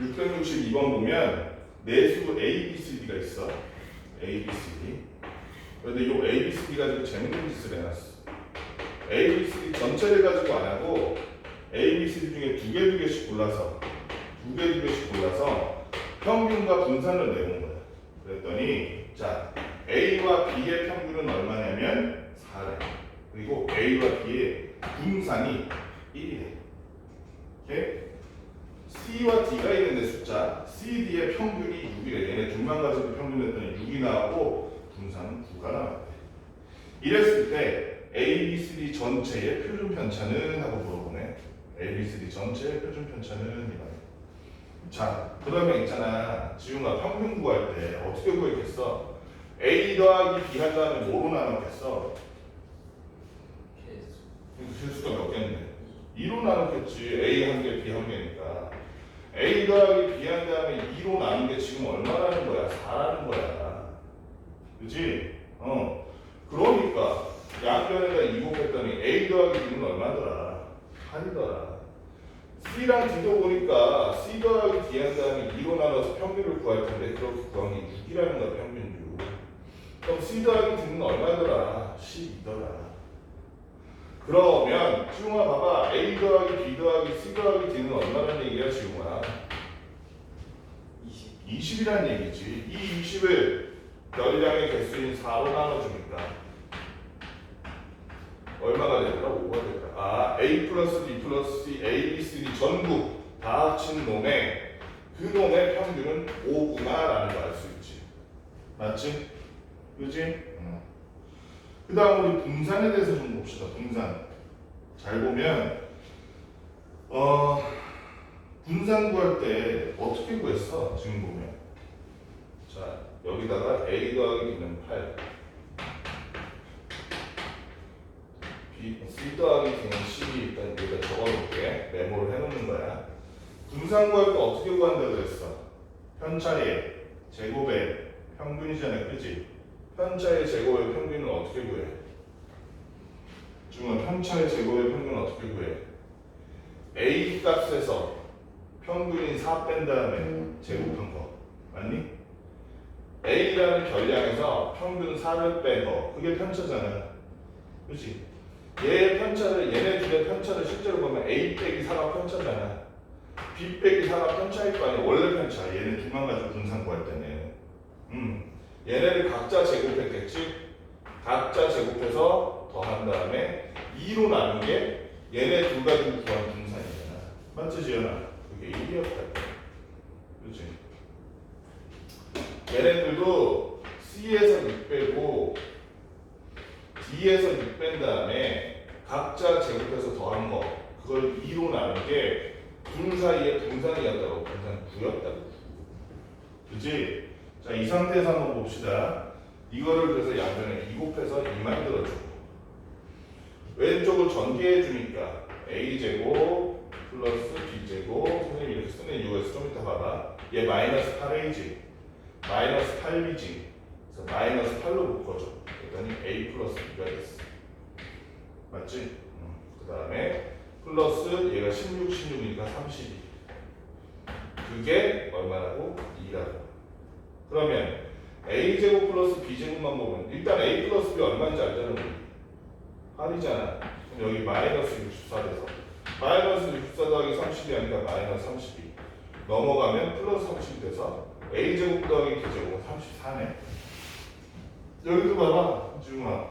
662번 보면 내수 A, B, C, D가 있어. A, B, C, D. 그런데 이 A, B, C, D 가지고 재밌는 짓을 해놨어. A, B, C, D 전체를 가지고 안 하고 A, B, C, D 중에 두 개씩 골라서 평균과 분산을 내본 거야. 그랬더니 자 A와 B의 평균은 얼마냐면 4래. 그리고 A와 B의 분산이 1이래. 오케이? C와 D가 있는데 숫자 C, D의 평균이 6이래. 얘네 둘만 가지고 평균 냈더니 6이 나오고 분산은 9가 나왔대. 이랬을 때 A, B, C, D 전체의 표준 편차는? 하고 물어보네. A, B, C, D 전체의 표준 편차는? 이거야. 자 그러면 있잖아 지웅아 평균 구할 때 어떻게 구했겠어? A 더하기 B 한 다음에 뭐로 나눴겠어? 개수가 몇 개인데? 2로 나눴겠지. A 한 개, B 한 개니까. A 더하기 B 한 다음에 2로 나눈 게 지금 얼마라는 거야? 4라는 거야. 그치? 그러니까 양변에다 2 곱했더니 A 더하기 B는 얼마더라? 8이더라. C랑 D도 보니까 C 더하기 D 한 다음에 2로 나눠서 평균을 구할 텐데 그렇게 구한 게 6이라는 거야, 평균율. 그럼 C 더하기 D는 얼마더라? 12더라. 그러면 지웅아 봐봐. A 더하기 B 더하기 C 더하기 D는 얼마라는 얘기야, 지웅아? 20이라는 얘기지. 이 20을 별량의 개수인 4로 나눠주니까 얼마가 되더라? 5가 되더라. A 플러스 B 플러스 C, A, B, C, D 전부 다 합친 놈의 그 놈의 평균은 5구나 라는 걸 알 수 있지. 맞지? 그지? 그 다음 우리 분산에 대해서 좀 봅시다. 분산. 잘 보면 분산 구할 때 어떻게 구했어? 지금 보면 자 여기다가 A 더하기 B는 8 C 더하기 D는 12 일단 여기다 적어놓을게. 메모를 해놓는 거야. 분산 구할 때 어떻게 구한다고 그랬어? 편차의 제곱의 평균이잖아. 그치? 편차의 제곱의 평균은 어떻게 구해? 지금 편차의 제곱의 평균은 어떻게 구해? A 값에서 평균인 4 뺀 다음에 제곱한 거 맞니? A라는 별량에서 평균 4를 뺀 거 그게 편차잖아. 그치? 얘의 편차를 얘네 둘의 편차를 실제로 보면 A 빼기 4가 편차잖아. B 빼기 4가 편차일 거 아니야. 원래 편차. 얘네 둘만 가지고 분산 구할 때는 얘네를 각자 제곱했겠지? 각자 제곱해서 더한 다음에 2로 나눈 게 얘네 둘 가지고 구한 분산이잖아. 맞지 지연아? 그게 1이었다. 그렇지? 얘네들도 C에서 6 빼고 D에서 6 뺀 다음에 각자 제곱해서 더한 거 그걸 2로 나눈 게 둘 사이에 분산이었다고. 분산 9였다고. 그치? 자, 이 상태에서 한번 봅시다. 이거를 그래서 양변에 2 곱해서 2 만들어주고 왼쪽을 전개해 주니까 A제곱 플러스 B제곱 선생님이 이렇게 쓰는 이유가 있어. 좀 이따 봐봐. 얘 마이너스 8A지 마이너스 8B지 그래서 마이너스 8로 묶어줘. 그랬더니 A 플러스 B가 됐어. 맞지? 그 다음에 플러스 얘가 16, 16이니까 32 그게 얼마라고? 2라고. 그러면 A제곱 플러스 B제곱만 보면 일단 A 플러스 B 얼마인지 알잖아. 우리 8이잖아. 그럼 여기 마이너스 64 돼서 마이너스 64 더하기 30이 아니라 마이너스 32 넘어가면 플러스 30 돼서 a제곱 더하기 b제곱은 34네. 여기도 봐봐 지웅아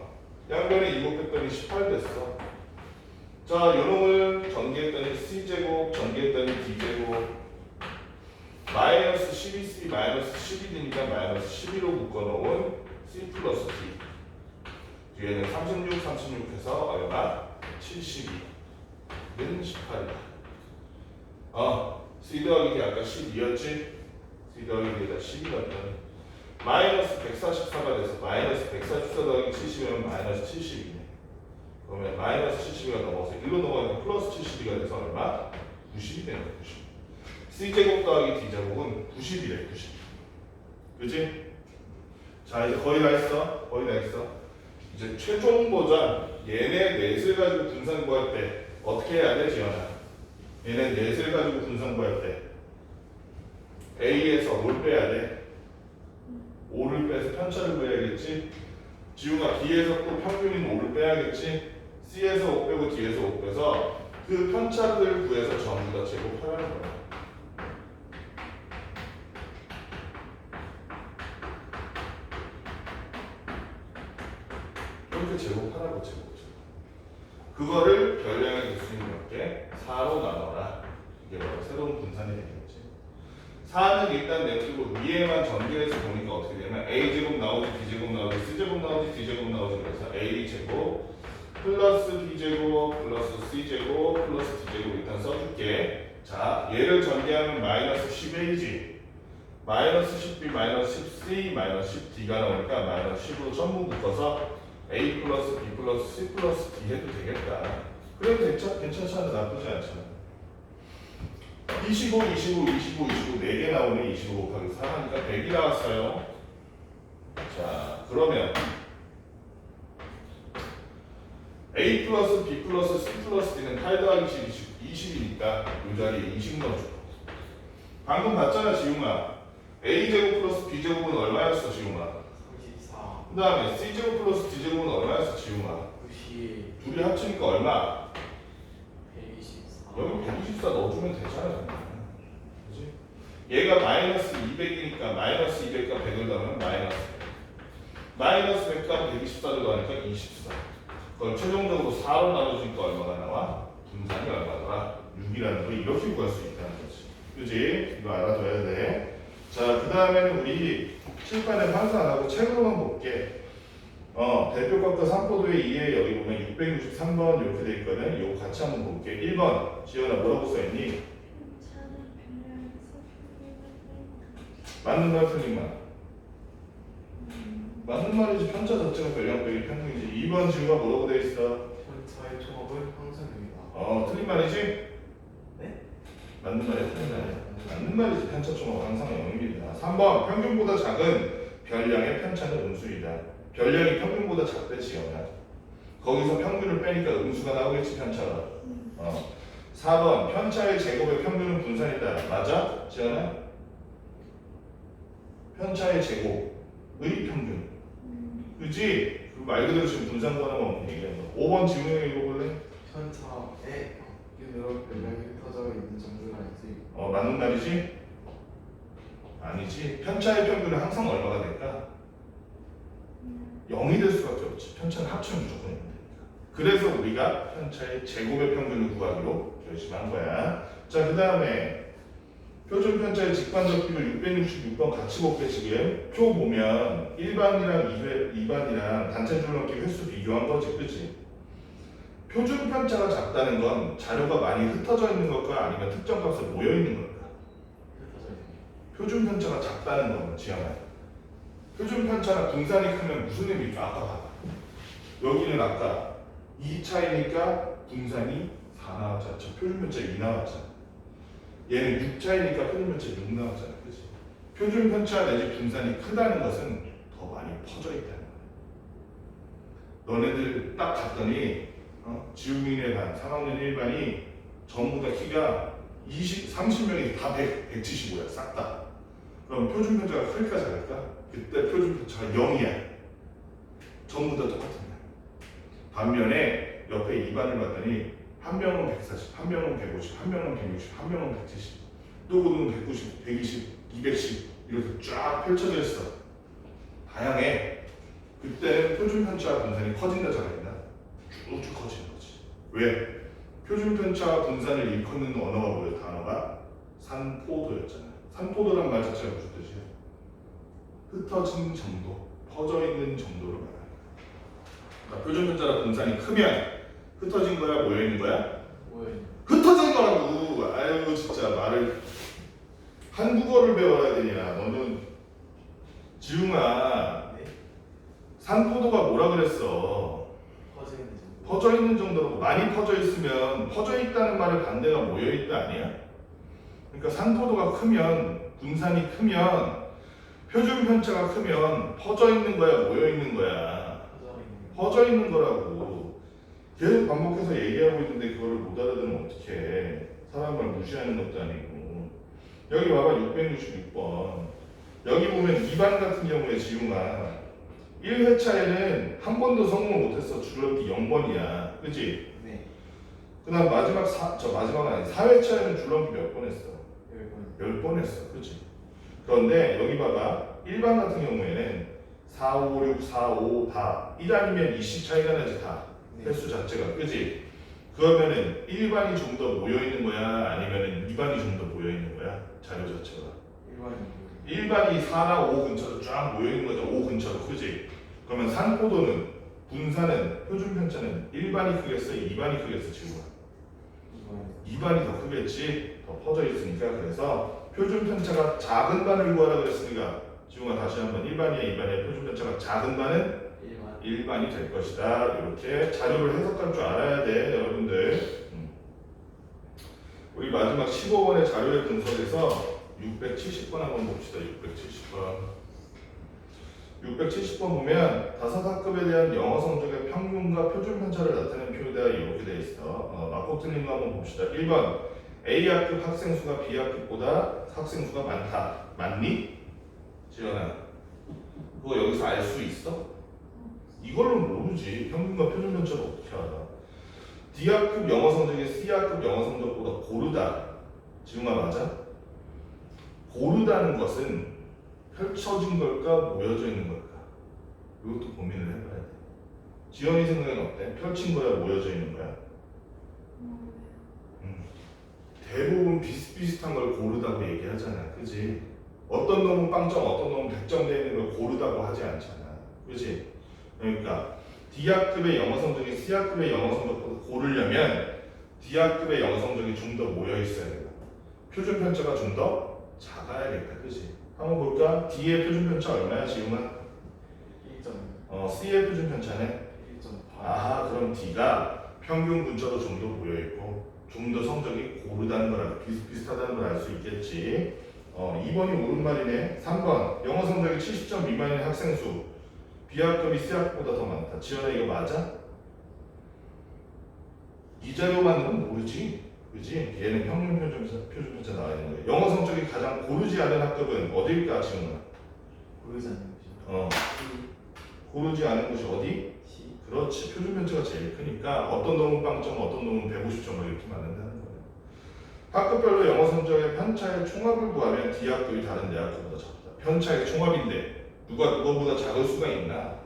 양변에 2 곱했더니 18 됐어. 자 요놈을 전개했더니 c제곱 전개했더니 d제곱 마이너스 12c 마이너스 11이니까 마이너스 12로 묶어놓은 c 플러스 d 뒤에는 36, 36 해서 얼마? 72는 18이다. c 더하기 d 아까 12였지? c 더하기 d에다 12였더니 마이너스 144가 돼서 마이너스 144 더하기 70이면 마이너스 72네. 그러면 마이너스 72가 넘어서 1로 넘어가니까 플러스 72가 돼서 얼마? 90이 되는 거야. 90. c제곱 더하기 d제곱은 90이래. 90. 그치? 자 이제 거의 다 했어. 거의 다 했어. 이제 최종 보자. 얘네 넷을 가지고 분산 구할 때 어떻게 해야 돼 지연아? 얘네 넷을 가지고 분산 구할 때 A에서 뭘 빼야 돼? 5를 빼서 편차를 구해야겠지? 지우가 B에서 또 평균인 5를 빼야겠지? C에서 5 빼고 D에서 5 빼서 그 편차를 구해서 전부 다 제곱하라는 거야. 이렇게 제곱하라고 제곱. 그거를 별량의 개수인 몇 개? 4로 나눠라. 이게 바로 새로운 분산이 되겠지. 4는 일단 냅두고 위에만 전개해서 보니까 어떻게 되냐면 a제곱 나오지 b제곱 나오지 c제곱 나오지 d제곱 나오지 그래서 a제곱 플러스 b제곱 플러스 c제곱 플러스 d제곱 일단 써줄게. 자 얘를 전개하면 마이너스 10a지 마이너스 10b 마이너스 10c 마이너스 10d가 나오니까 마이너스 10으로 전부 묶어서 a 플러스 b 플러스 c 플러스 d 해도 되겠다. 그래도 괜찮잖아. 나쁘지 않잖아. 25, 25, 25, 25 4개 나오네. 25 곱하기 4 하니까 100이 나왔어요. 자 그러면 a 플러스 b 플러스 c 플러스 d는 8 더하기 10, 20이니까 이 자리에 20 넣어줘. 방금 봤잖아 지웅아. a제곱 플러스 b제곱은 얼마였어 지웅아? 34. 그 다음에 c제곱 플러스 d제곱은 얼마였어 지웅아? 90. 둘이 합치니까 얼마? 124. 여기 124 넣어주면 되잖아. 그지? 얘가 마이너스 200이니까 마이너스 200과 100을 더하면 마이너스 100과 124를 더하니까 24. 그걸 최종적으로 4로 나눠주니까 얼마가 나와? 분산이 얼마더라? 6이라는 거 이렇게 구할 수 있다는 거지. 그지? 이거 알아둬야 돼. 자, 그 다음에는 우리 칠판에 환수 안 하고 책으로만 볼게. 대표값과 삼포도의 2에 여기 보면 663번 이렇게 돼 있거든. 이거 같이 한번 볼게. 1번 지연아 뭐라고 써있니? 맞는 말 틀린 말? 맞는 말이지. 편차 자체가 별량 빼기 평균이지. 2번 지우가 뭐라고 돼 있어? 편차의 총합은 항상입니다. 틀린 말이지? 네? 맞는 말이야 틀린 말이야? 맞는 말이지. 편차 총합 항상 0입니다. 3번 평균보다 작은 별량의 편차는 음수이다. 별량이 평균보다 작대 지연아. 거기서 평균을 빼니까 음수가 나오겠지 편차가. 4번 편차의 제곱의 평균은 분산이다. 맞아? 지연아? 편차의 제곱의 평균. 그지? 그 말 그대로 지금 분산 구하는 거 얘기하는 거. 5번 지문에 읽어볼래? 편차에 바뀌는 별량이 흩어져 있는 점수가 아니지. 맞는 말이지? 아니지. 편차의 평균은 항상 얼마가 될까? 0이 될 수밖에 없지. 편차는 합치면 무조건 0이 되니까. 그래서 우리가 편차의 제곱의 평균을 구하기로 결심한 거야. 자, 그 다음에 표준 편차의 직관적 비율 666번 같이 볼게. 지금 표 보면 1반이랑 2반이랑 단체 줄넘기 횟수 비교한 거지. 그치? 표준 편차가 작다는 건 자료가 많이 흩어져 있는 것과 아니면 특정 값에 모여 있는 걸까? 흩어져 있는 게. 표준 편차가 작다는 건 지향아. 표준 편차나 분산이 크면 무슨 의미일까? 아까 봐봐. 여기는 아까 2 차이니까 분산이 4 나왔잖아. 저 표준 편차 2 나왔잖아. 얘는 6 차이니까 표준 편차 6 나왔잖아. 그치? 표준 편차 내지 분산이 크다는 것은 더 많이 퍼져 있다는 거야. 너네들 딱 갔더니 지웅이네 반, 3학년 1반이 전부 다 키가 30명이 다 175야. 싹 다. 그럼 표준 편차가 클까 작을까? 그때 표준 편차가 0이야. 전부 다 똑같은 거야. 반면에 옆에 2반을 봤더니 한 명은 140, 한 명은 150, 한 명은 160, 한 명은 170, 누구는 190, 120, 210 이렇게 쫙 펼쳐져 있어. 다양해. 그때는 표준 편차와 분산이 커진다 잘했나? 쭉쭉 커지는 거지. 왜? 표준 편차와 분산을 일컫는 언어가 뭐예요? 단어가 산포도였잖아. 산포도란 말 자체가 무슨 뜻이야? 흩어진 정도, 퍼져 있는 정도를 말하는 거야. 그러니까 표준 편차와 분산이 크면 흩어진 거야, 모여 있는 거야? 뭐예요? 흩어진 거라고. 아유 진짜 말을 한국어를 배워야 되냐? 너는 지웅아 네? 산포도가 뭐라 그랬어? 퍼지는 정도. 퍼져 있는 정도로 많이 퍼져 있으면 퍼져 있다는 말의 반대가 모여 있다 아니야? 그러니까 산포도가 크면 분산이 크면 표준 편차가 크면 퍼져 있는 거야, 모여 있는 거야? 퍼져 있는 거라고. 계속 반복해서 얘기하고 있는데 그거를 못 알아들으면 어떡해. 사람을 무시하는 것도 아니고. 여기 봐봐 666번. 여기 보면 2반 같은 경우에 지웅아 1회차에는 한 번도 성공을 못했어. 줄넘기 0번이야. 그치? 네. 그 다음 마지막은 아니 4회차에는 줄넘기 몇 번 했어? 10번. 10번 했어. 그치? 그런데 여기 봐봐 1반 같은 경우에는 4, 5, 6, 4, 5 다 1아니면 20 차이가 나지 다. 네. 횟수 자체가. 그치? 그러면은 1반이 좀 더 모여있는 거야? 아니면은 2반이 좀 더 모여있는 거야? 자료 자체가. 1반이 4나 5 근처로 쫙 모여있는 거죠. 5 근처로. 그지? 그러면 산포도는 분산은 표준 편차는 1반이 크겠어? 2반이 크겠어? 지금 2반이 더 크겠지? 더 퍼져 있으니까. 그래서 표준 편차가 작은 반을 구하라 그랬으니까 지웅아 다시 한번 1반이야 2반이야 표준 편차가 작은 반은 1반이 될 것이다. 이렇게 자료를 해석할 줄 알아야 돼 여러분들. 우리 마지막 15번의 자료의 분석에서 670번 한번 봅시다. 670번 보면 다사사급에 대한 영어 성적의 평균과 표준 편차를 나타내는 표가 이렇게 돼 있어. 맞고 틀린 거 한번 봅시다. 1번 A학급 학생 수가 B학급보다 학생 수가 많다. 맞니? 지연아 그거 여기서 알 수 있어? 이걸로 모르지. 평균과 표준 편차를 어떻게 알아? D학급 영어 성적이 C학급 영어 성적보다 고르다. 지웅아 맞아? 고르다는 것은 펼쳐진 걸까 모여져 있는 걸까? 이것도 고민을 해봐야 돼. 지연이 생각엔 어때? 펼친 거야 모여져 있는 거야? 대부분 비슷비슷한 걸 고르다고 얘기하잖아. 그지? 어떤 놈은 빵점 어떤 놈은 100점 되어 있는 걸 고르다고 하지 않잖아. 그지? 그러니까 D학급의 영어 성적이 C학급의 영어 성적보다 고르려면 D학급의 영어 성적이 좀 더 모여 있어야 돼. 표준 편차가 좀 더 작아야겠다. 그지? 한번 볼까? D의 표준 편차 얼마야 지금은? 1.2. C의 표준 편차는? 1.8. 아하, 그럼 D가 평균 근처로 좀 더 모여 있고 좀 더 성적이 고르다는 걸 비슷비슷하다는 걸 알 수 있겠지. 2번이 옳은 말이네. 3번 영어 성적이 70점 미만인 학생 수 B학급이 C학급보다 더 많다. 지연아 이거 맞아? 이 자료만으로는 모르지. 그지? 얘는 평균 표준 편차 나와 있는 거예요. 영어 성적이 가장 고르지 않은 학급은 어디일까 지금은? 고르지 않는 것이요. 고르지 않은 곳이 어디? C. 그렇지. 표준 편차가 제일 크니까 어떤 놈은 빵점, 어떤 놈은 150점 이렇게 맞는다는 거예요. 학급별로 영어 성적의 편차의 총합을 구하면 D학급이 다른 대학급보다 작다. 편차의 총합인데 누가 누구보다 작을 수가 있나?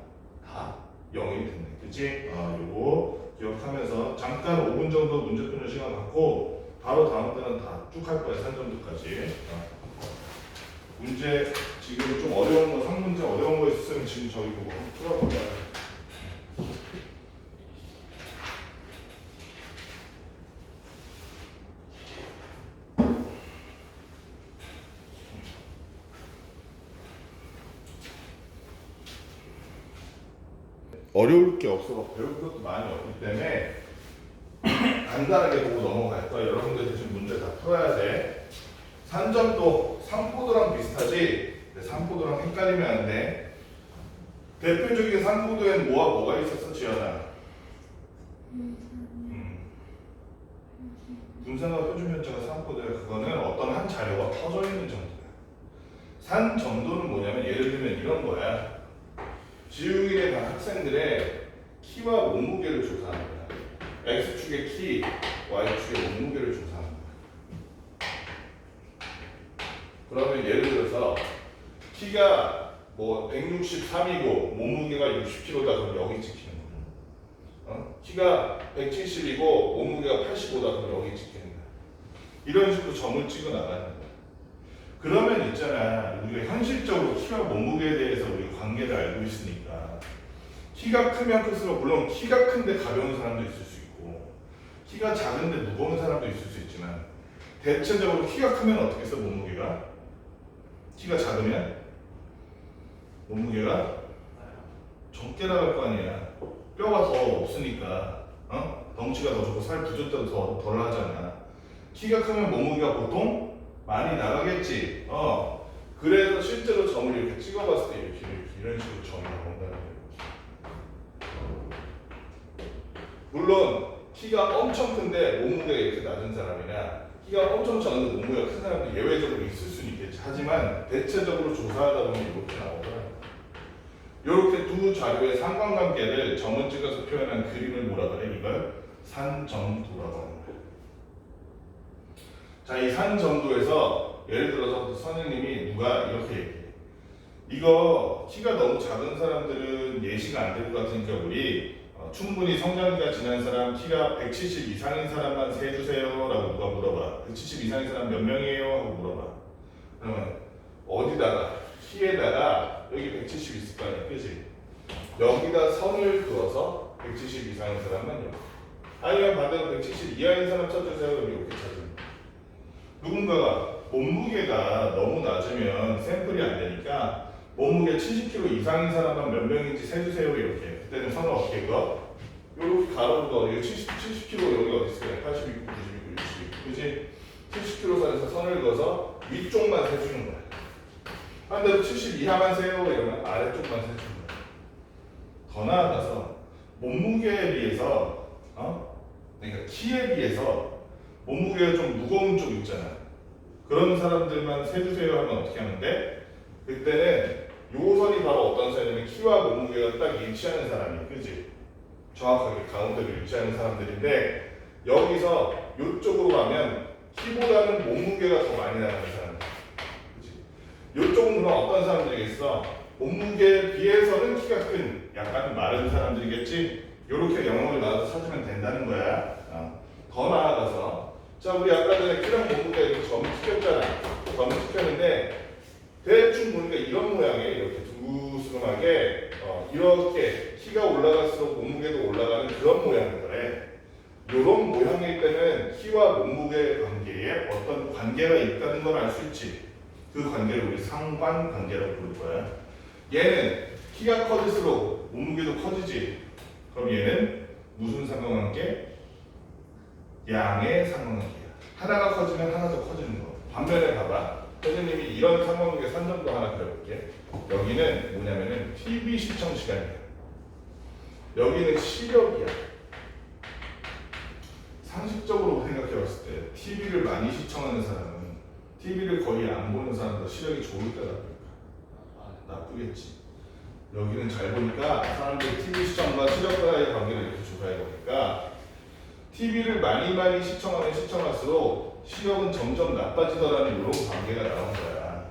다 0이 됐네. 그치? 요거 기억하면서 잠깐 5분 정도 문제 푸는 시간 갖고 바로 다음 때는 다 쭉 할 거야. 산점도까지. 문제 지금 좀 어려운 거, 3문제 어려운 거 있으면 지금 저희 보고 풀어볼까요? 어려울 게 없어. 배울 것도 많이 없기 때문에 간단하게 보고 넘어갈 거야. 여러분들 대신 문제 다 풀어야 돼. 산점도 산포도랑 비슷하지? 근데 산포도랑 헷갈리면 안 돼. 대표적인 산포도엔 뭐가 있었어, 지연아? 분산과 표준 편차가 산포도야. 그거는 어떤 한 자료가 퍼져 있는 정도야. 산 정도는 뭐냐면 예를 들면 이런 거야. 지우기에 간 학생들의 키와 몸무게를 조사하는 거야. X축의 키, Y축의 몸무게를 조사하는 거야. 그러면 예를 들어서 키가 뭐 163이고 몸무게가 60kg다 그러면 여기 찍히는 거야. 키가 170이고 몸무게가 85다 그러면 여기 찍히는 거야. 이런 식으로 점을 찍어 나가는 거야. 그러면 있잖아, 우리가 현실적으로 키와 몸무게에 대해서 우리가 관계를 알고 있으니까 키가 크면 클수록 물론 키가 큰데 가벼운 사람도 있을 수 있고 키가 작은데 무거운 사람도 있을 수 있지만 대체적으로 키가 크면 어떻게 써 몸무게가? 키가 작으면 몸무게가 적게 나갈 거 아니야. 뼈가 더 없으니까 덩치가 더 좋고 살 부족도 더 덜 하잖아. 키가 크면 몸무게가 보통 많이 나가겠지. 그래서 실제로 점을 이렇게 찍어봤을 때 이렇게 이런 식으로 점이 나온다는 거예요. 물론 키가 엄청 큰데 몸무게가 이렇게 낮은 사람이나 키가 엄청 작은데 몸무게가 큰 사람도 예외적으로 있을 수는 있겠지. 하지만 대체적으로 조사하다 보면 이렇게 나오더라고요. 이렇게 두 자료의 상관관계를 점을 찍어서 표현한 그림을 뭐라 그래? 이걸 산점도라고 하는 거예요. 자, 이 산점도에서 예를 들어서 선생님이 누가 이렇게 얘기해. 이거 키가 너무 작은 사람들은 예시가 안 될 것 같으니까 우리 충분히 성장기가 지난 사람, 키가 170 이상인 사람만 세주세요 라고 누가 물어봐. 170 이상인 사람 몇 명이에요? 하고 물어봐. 그러면 어디다가 키에다가 여기 170 있을 거 아니야, 그치? 여기다 선을 그어서 170 이상인 사람만 여기. 아니면 반대로 170 이하인 사람 찾으세요. 그럼 이렇게 찾으면 누군가가 몸무게가 너무 낮으면 샘플이 안 되니까 몸무게 70kg 이상인 사람만 몇 명인지 세주세요. 이렇게. 그때는 선을 어떻게 그어? 이렇게 가로로 그어. 이거 70kg 여기 어디 있어요? 82, 92, 62. 그지? 70kg 선에서 선을 그어서 위쪽만 세주는 거야. 반대로 70 이하만 세요. 이러면 아래쪽만 세주는 거야. 더 나아가서 몸무게에 비해서 그러니까 키에 비해서 몸무게가 좀 무거운 쪽 있잖아. 그런 사람들만 세주세요 하면 어떻게 하는데? 그때는 요 선이 바로 어떤 선이냐면 키와 몸무게가 딱 일치하는 사람이, 그지? 정확하게 가운데로 일치하는 사람들인데 여기서 요쪽으로 가면 키보다는 몸무게가 더 많이 나가는 사람, 그지? 요쪽은 그럼 어떤 사람들이겠어? 몸무게에 비해서는 키가 큰 약간 마른 사람들이겠지? 요렇게 영역을 나눠서 찾으면 된다는 거야. 더 나아가서 자, 우리 아까 전에 키랑 몸무게 이렇게 점을 찍혔잖아. 점을 찍혔는데 대충 보니까 이런 모양이에요. 이렇게 두스름하게 이렇게 키가 올라갈수록 몸무게도 올라가는 그런 모양이더래. 이런 모양일 때는 키와 몸무게 관계에 어떤 관계가 있다는 걸 알 수 있지. 그 관계를 우리 상관관계라고 부를 거야. 얘는 키가 커질수록 몸무게도 커지지. 그럼 얘는 무슨 상관관계? 양의 상관관계야. 하나가 커지면 하나 더 커지는 거. 반면에 봐봐. 선생님이 이런 상관관계 산점도 하나 그려볼게. 여기는 뭐냐면은 TV 시청 시간이야. 여기는 시력이야. 상식적으로 생각해봤을 때 TV를 많이 시청하는 사람은 TV를 거의 안 보는 사람보다 시력이 좋을까 나쁠까? 나쁘겠지. 여기는 잘 보니까 사람들이 TV 시청과 시력과의 관계를 이렇게 조사해 보니까 TV를 많이 시청할수록 시력은 점점 나빠지더라는 이런 관계가 나온 거야.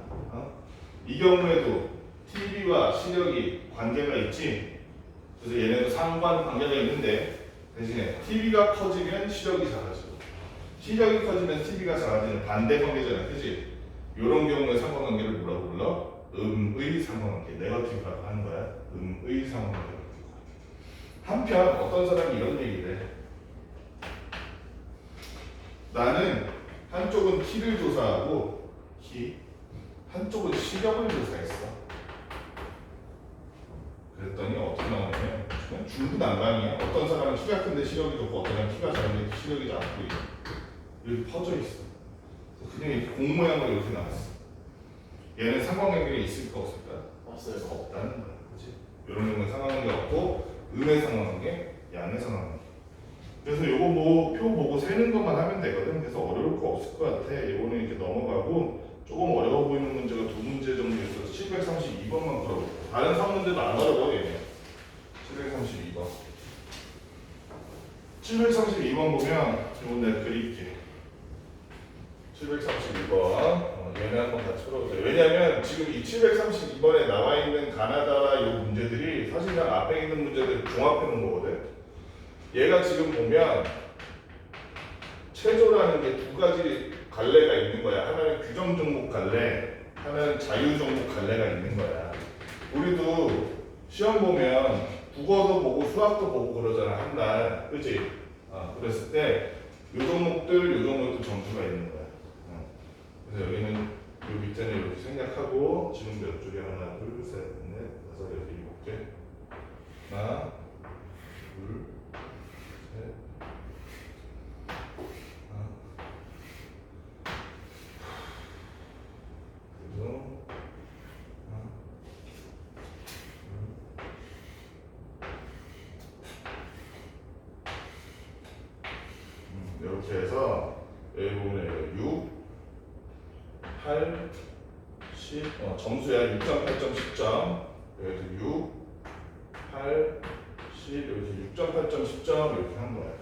이 경우에도 TV와 시력이 관계가 있지. 그래서 얘네도 상관 관계가 있는데 대신에 TV가 커지면 시력이 작아지고 시력이 커지면 TV가 작아지는 반대 관계잖아, 그치? 이런 경우에 상관관계를 뭐라고 불러? 음의 상관관계, 네거티브라고 하는 거야. 음의 상관관계. 한편 어떤 사람이 이런 얘기를 해. 나는 한쪽은 키를 조사하고 한쪽은 시력을 조사했어. 그랬더니 어떻게 나오냐면 그냥 중구난방이야. 어떤 사람은 키가 큰데 시력이 좋고 어떤 사람은 키가 작은데 시력이 작고 이렇게 퍼져 있어. 그냥 이렇게 공 모양으로 이렇게 나왔어. 얘는 상관관계가 있을까 없을까? 없어요. 없다는 거야. 그치? 이런 경우는 상관관계 없고 음의 상관관계, 양의 상관관계. 그래서 요거 뭐 표 보고 세는 것만 하면 되거든. 그래서 어려울 거 없을 것 같아. 요거는 이렇게 넘어가고 조금 어려워 보이는 문제가 두 문제 정도 있어서 732번만 풀어볼게요. 다른 3문제도 안 어려워 얘는. 732번. 732번 보면 이건 내가 그릴게. 732번. 얘네 한번 같이 풀어보세요. 왜냐면 지금 이 732번에 나와 있는 가나다라 이 문제들이 사실상 앞에 있는 문제들 종합해 놓은 거거든. 얘가 지금 보면 체조라는 게 두 가지 갈래가 있는 거야. 하나는 규정 종목 갈래, 하나는 자유 종목 갈래가 있는 거야. 우리도 시험 보면 국어도 보고 수학도 보고 그러잖아, 한 달. 그치? 그랬을 때 요 종목들, 요 종목들 점수가 있는 거야. 그래서 여기는 요 밑에는 이렇게 생략하고 지금 몇 줄이 하나, 둘, 셋, 넷, 다섯, 여섯, 일곱 개. 하나, 둘, 셋. 그리고 이렇게 해서 여기 보면 6, 8, 10 점수야 6.8점 10점 여기서 6, 8, 10 여기서 6.8점 10점 이렇게 한 거야.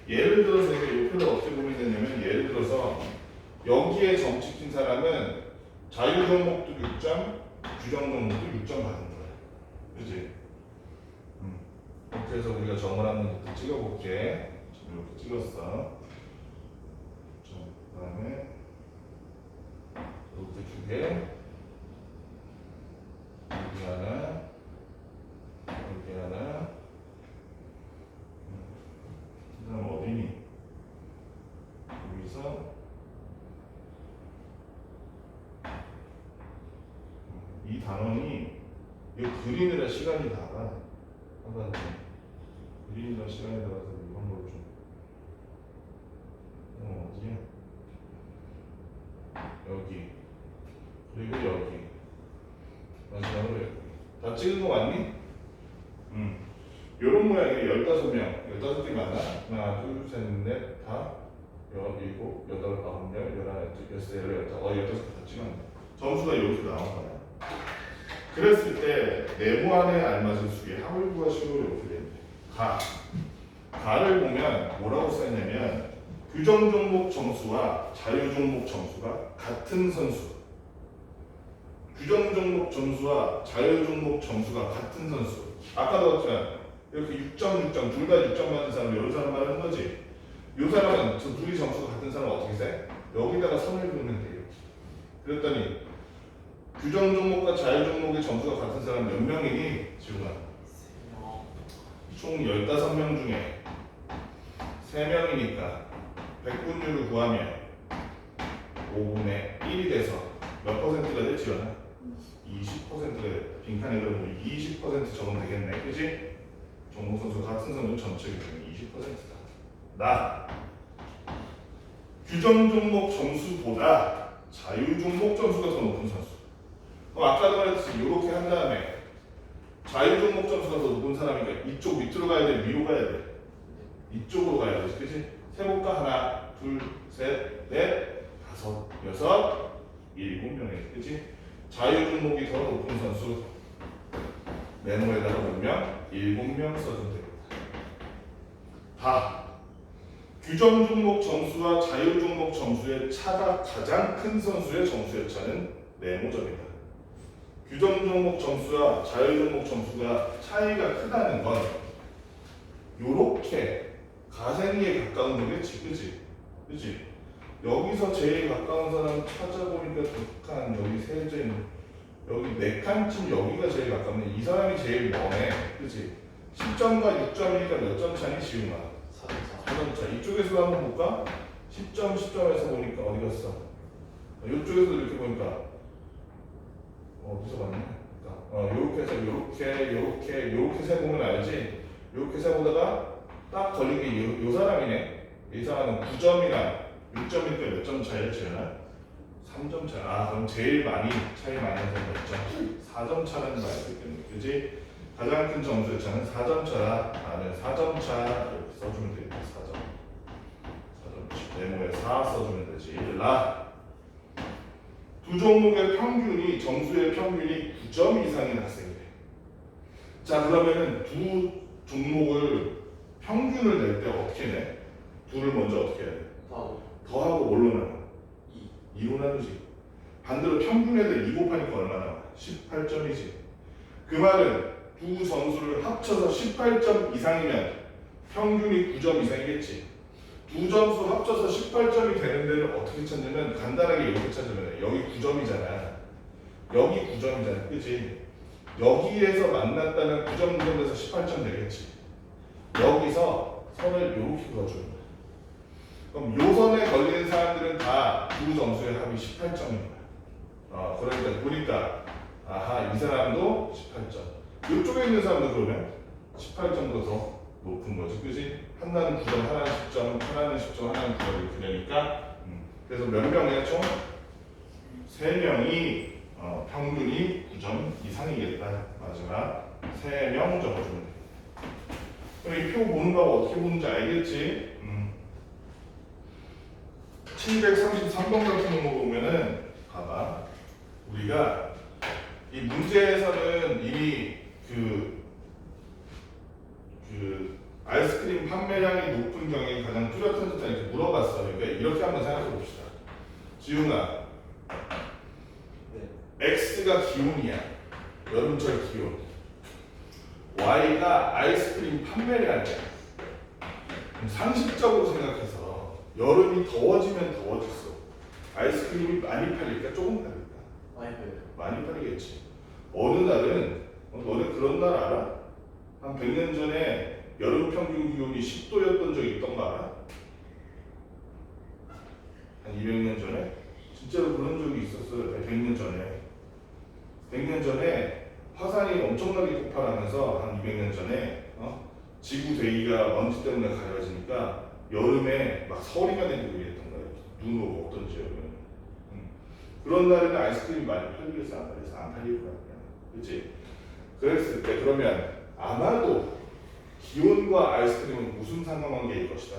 예를 들어서 이게 이 표를 어떻게 보면 되냐면 예를 들어서 여기에 점 찍힌 사람은 자유 종목도 6점, 규정 종목도 6점 받은 거야. 그지? 이렇게 해서 우리가 점을 한번 찍어볼게. 이렇게 찍었어. 그 다음에 이렇게 두 개, 여기 하나, 여기 하나. 그 다음 어디니? 여기서 이 단원이 이 그리느라 시간이 다가 하다 그리느라 시간이 다가서 이런 걸 좀 어디야? 여기 그리고 여기 마지막으로 여기 다 찍은 거 맞니? 요런 모양이에요. 15명 15개 맞나? 하나 둘셋넷 다 일곱 여덟 아홉 열 열하나 열세 열여덟 15개 다 찍었네. 점수가 이렇게 나온 거야. 그랬을 때 네모안에 알맞은 수의 합을 구하시고 이렇게 됩니다. 가를 보면 뭐라고 써있냐면 규정 종목 점수와 자유 종목 점수가 같은 선수. 규정 종목 점수와 자유 종목 점수가 같은 선수. 아까도 봤지만 이렇게 6점 둘 다 6점 맞은 사람 여러 사람 말하는 거지. 이 사람은 저 둘이 점수가 같은 사람 어떻게 돼? 여기다가 선을 그으면 돼요. 그랬더니 규정 종목과 자유 종목의 점수가 같은 사람 몇 명이니? 지금은 총 15명 중에 3명이니까 100분율을 구하면 5분의 1이 돼서 몇 퍼센트가 되지? 20%가 돼. 빈칸에 그러면 20% 적으면 되겠네. 그치? 종목 선수 같은 선수 전체 규정이 20%다. 나 규정 종목 점수보다 자유 종목 점수가 더 높은 선수. 아까도 말했듯이 이렇게 한 다음에 자유 종목 점수가 더 높은 사람이니까 이쪽 밑으로 가야 돼? 위로 가야 돼? 이쪽으로 가야 돼. 그치? 세볼까? 하나, 둘, 셋, 넷, 다섯, 여섯, 일곱 명이지. 그치? 자유 종목이 더 높은 선수 메모에다가 몇 명? 7명 써주면 됩니다. 다 규정 종목 점수와 자유 종목 점수의 차가 가장 큰 선수의 점수의 차는 네모점이다. 규정 종목 점수와 자유 종목 점수가 차이가 크다는 건 요렇게 가생이에 가까운 거겠지. 그치? 그치? 여기서 제일 가까운 사람 찾아보니까 2칸, 여기 3칸, 여기 4칸쯤 여기가 제일 가깝네. 이 사람이 제일 머네. 그치? 10점과 6점이니까 몇 점 차니? 지우마 4점 차. 이쪽에서도 한번 볼까? 10점에서 보니까 어디 갔어? 이쪽에서도 이렇게 보니까 어디서 봤냐? 요렇게 해서 요렇게 세보면 알지? 요렇게 세보다가 딱 걸린 게 요 사람이네. 이 사람은 9점이랑 6점이니까 몇 점 차이야, 지현아? 3점 차. 그럼 제일 차이 많이 나서 몇 점? 4점 차라는 말이기 때문에. 그지? 가장 큰 점수의 차는 4점 차. 나는 4점 차 이렇게 써주면 되겠다. 4점. 네모에 4 써주면 되지. 두 종목의 평균이 점수의 평균이 9점 이상인 학생이래. 자, 그러면은 두 종목을 평균을 낼 때 어떻게 내? 둘을 먼저 어떻게 해야 돼? 더하고 더하고 뭘로 나눠? 2. 2로 나누지. 반대로 평균에다 2 곱하니까 얼마 나와? 18점이지. 그 말은 두 점수를 합쳐서 18점 이상이면 평균이 9점 이상이겠지. 두 점수 합쳐서 18점이 되는 데를 어떻게 찾냐면 간단하게 이렇게 찾으면 돼. 여기 9점이잖아. 여기 9점이잖아. 그치? 여기에서 만났다는 9점 정도에서 18점 되겠지. 여기서 선을 이렇게 그어주는 거야. 그럼 요 선에 걸리는 사람들은 다 두 점수의 합이 18점인 거야. 그러니까 보니까 아하 이 사람도 18점. 이쪽에 있는 사람도 그러면 18점도 더 높은 거지, 그지? 하나는 9점, 하나는 10점, 하나는 10점, 하나는 9점 이렇게 되니까 그래서 몇 명이야 총? 3명이 평균이 9점 이상이겠다. 마지막 3명 적어주면 돼. 그럼 이 표 보는 거 어떻게 보는지 알겠지? 733번 같은 거 보면은 봐봐. 우리가 이 문제에서는 이미 그 아이스크림 판매량이 높은 경향이 가장 뚜렷한 숫자 이렇게 물어봤어. 그러니까 이렇게 한번 생각해 봅시다. 지훈아, 네. X가 기온이야. 여름철 기온. Y가 아이스크림 판매량이야. 그럼 상식적으로 생각해서 여름이 더워지면 더워졌어. 아이스크림이 많이 팔릴까? 조금 팔릴까? 많이 빼요. 많이 팔리겠지. 어느 날은 너네 그런 날 알아? 한 100년 전에 여름 평균 기온이 10도였던 적이 있던 거 알아? 한 200년 전에? 진짜로 그런 적이 있었어요. 100년 전에. 100년 전에 화산이 엄청나게 폭발하면서 한 200년 전에 지구 대기가 먼지 때문에 가려지니까 여름에 막 서리가 내리고 이랬던 거예요. 눈 오고 어떤 지역은. 그런 날에는 아이스크림이 많이 팔리겠어? 안 팔리겠어? 안 팔릴 거야. 그치? 그랬을 때 그러면 아마도 기온과 아이스크림은 무슨 상관관계일 것이다?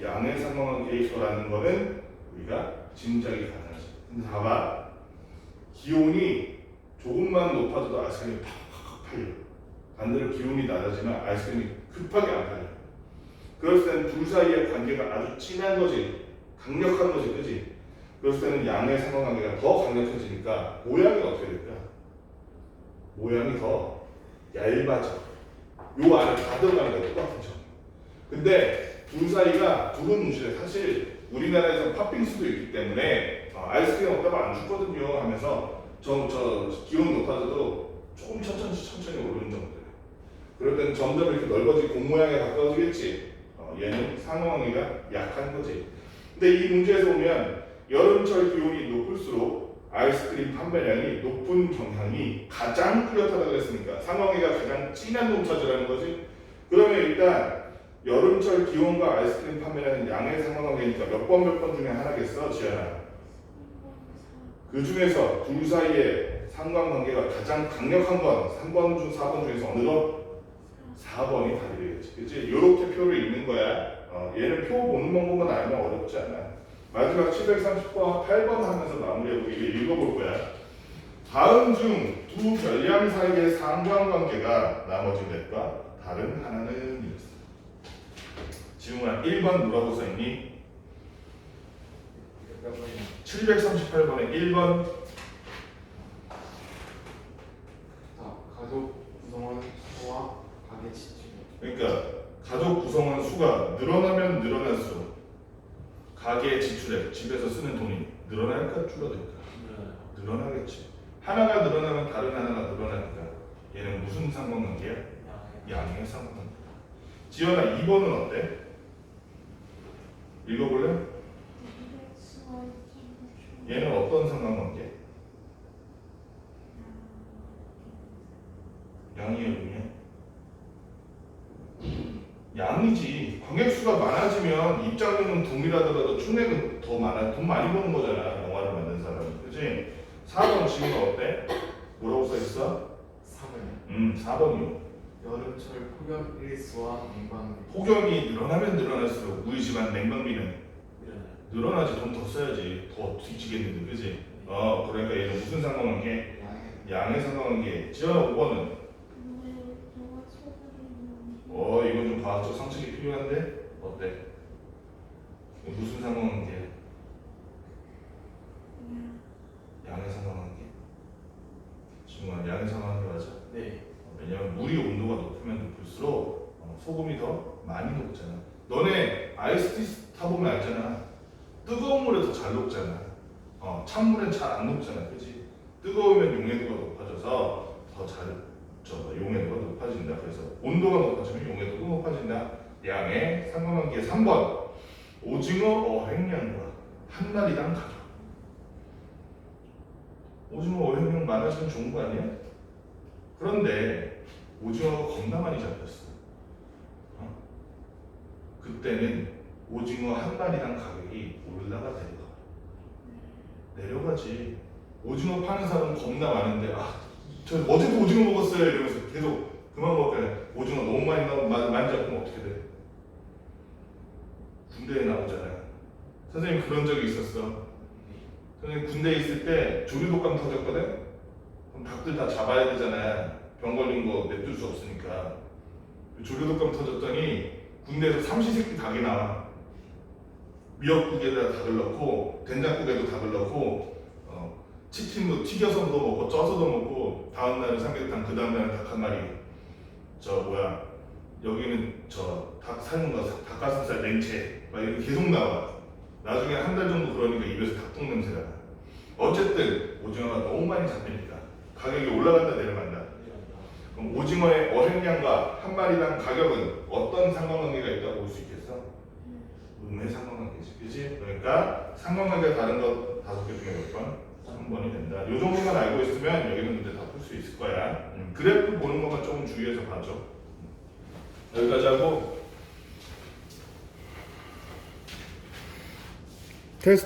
양의 상관관계일 거라는 거는 우리가 짐작이 가능하지. 근데 봐봐. 기온이 조금만 높아져도 아이스크림이 팍팍 팔려. 반대로 기온이 낮아지면 아이스크림이 급하게 안 팔려. 그럴 때는 둘 사이의 관계가 아주 진한 거지. 강력한 거지. 그지? 그럴 때는 양의 상관관계가 더 강력해지니까 모양이 어떻게 될까? 모양이 더 얇아져. 요 안에 다 들어가는 거야. 똑같은 점. 근데 둘 사이가 두루뭉실해. 사실 우리나라에서 팥빙수도 있기 때문에 아이스크림 없다고 안 죽거든요 하면서 저 기온 높아져도 조금 천천히 오르는 정도예요. 그럴 때는 점점 이렇게 넓어지고 공 모양에 가까워지겠지. 얘는 상황관계가 약한 거지. 근데 이 문제에서 보면 여름철 기온이 높을수록 아이스크림 판매량이 높은 경향이 가장 뚜렷하다고 그랬으니까 상황관계가 가장 진한 동차지라는 거지. 그러면 일단 여름철 기온과 아이스크림 판매량은 양의 상관관계니까 몇 번 중에 하나겠어, 지연아? 그 중에서 둘 사이의 상관관계가 가장 강력한 건 3번 중 4번 중에서 어느 거? 4번이 답이 되겠지. 그치? 이렇게 표를 읽는 거야. 얘는 표 보는 방법만 알면 어렵지 않아. 마지막 730번 8번 하면서 마무리해보고 이게 읽어볼 거야. 다음 중 두 별량 사이의 상관관계가 나머지 넷과 다른 하나는 이랬어. 지웅아 1번 뭐라고 써있니? 738번에 1번 가족 구성원 수와 가계 지출. 그러니까 가족 구성원 수가 늘어나면 늘어날수록 가계 지출액 집에서 쓰는 돈이 늘어날까 줄어들까? 늘어나겠지. 하나가 늘어나면 다른 하나가 늘어나니까 얘는 무슨 상관관계야? 양의 상관관계. 지연아 2번은 어때? 읽어볼래? 얘는 어떤 상관관계? 양이에요, 음이야? 양이지. 관객수가 많아지면 입장료는 동일하더라도 총액은 더 많아. 돈 많이 버는 거잖아. 영화를 만든 사람이. 그치? 4번 지금 어때? 뭐라고 써있어? 3은 4번이요. 여름철 폭염 일수와 냉방비. 폭염이 늘어나면 늘어날수록 우리 집안 냉방비는 늘어나지. 돈 더 써야지. 더 뒤지겠는데. 그치? 그러니까 얘는 무슨 상관관계? 양의 상관관계. 지연아 5번은? 이건 좀 과학적 상식이 필요한데 어때? 이거 무슨 상관관계야? 양의 상관관계? 지금 양의 상관관계 맞아? 네. 왜냐면 물이 온도가 높으면 높을수록 소금이 더 많이 녹잖아. 너네 아이스티 타보면 알잖아. 뜨거운 물에 더 잘 녹잖아. 찬물엔 잘 안 녹잖아, 그렇지? 뜨거우면 용해도가 높아져서 더 잘 용해도가 높아진다. 그래서 온도가 높아지면 용해도가 높아진다. 양의 상관관계 3번. 오징어 어획량과 한 마리당 가격. 오징어 어획량 많아지면 좋은 거 아니야? 그런데 오징어가 겁나 많이 잡혔어. 그때는 오징어 한 마리당 가격이 올라가 내려가지. 오징어 파는 사람 겁나 많은데 저 어제도 오징어 먹었어요 이러면서 계속 그만 먹을까요? 오징어 너무 많이 잡으면 어떻게 돼? 군대에 나오잖아요. 선생님 그런 적이 있었어. 선생님 군대에 있을 때 조류독감 터졌거든? 그럼 닭들 다 잡아야 되잖아요. 병 걸린 거 냅둘 수 없으니까. 조류독감 터졌더니 군대에서 삼시세끼 닭이 나와. 미역국에다 닭을 넣고 된장국에도 닭을 넣고 치킨도 튀겨서도 먹고 쪄서도 먹고 다음날은 삼계탕 그 다음날은 닭 한 마리 여기는 닭 사는 거 닭가슴살 냉채 막 이렇게 계속 나와. 나중에 한 달 정도 그러니까 입에서 닭똥 냄새가 나. 어쨌든 오징어가 너무 많이 잡히니까 가격이 올라간다 내려간다. 그럼 오징어의 어획량과 한 마리당 가격은 어떤 상관관계가 있다고 볼 수 있겠어? 음의 상관관계지, 그렇지? 그러니까 상관관계가 다른 것 5개 중에 몇 번? 3번이 된다. 이 정도만 알고 있으면 여기는 문제 다 풀 수 있을 거야. 그래프 보는 것만 조금 주의해서 봐줘. 여기까지 하고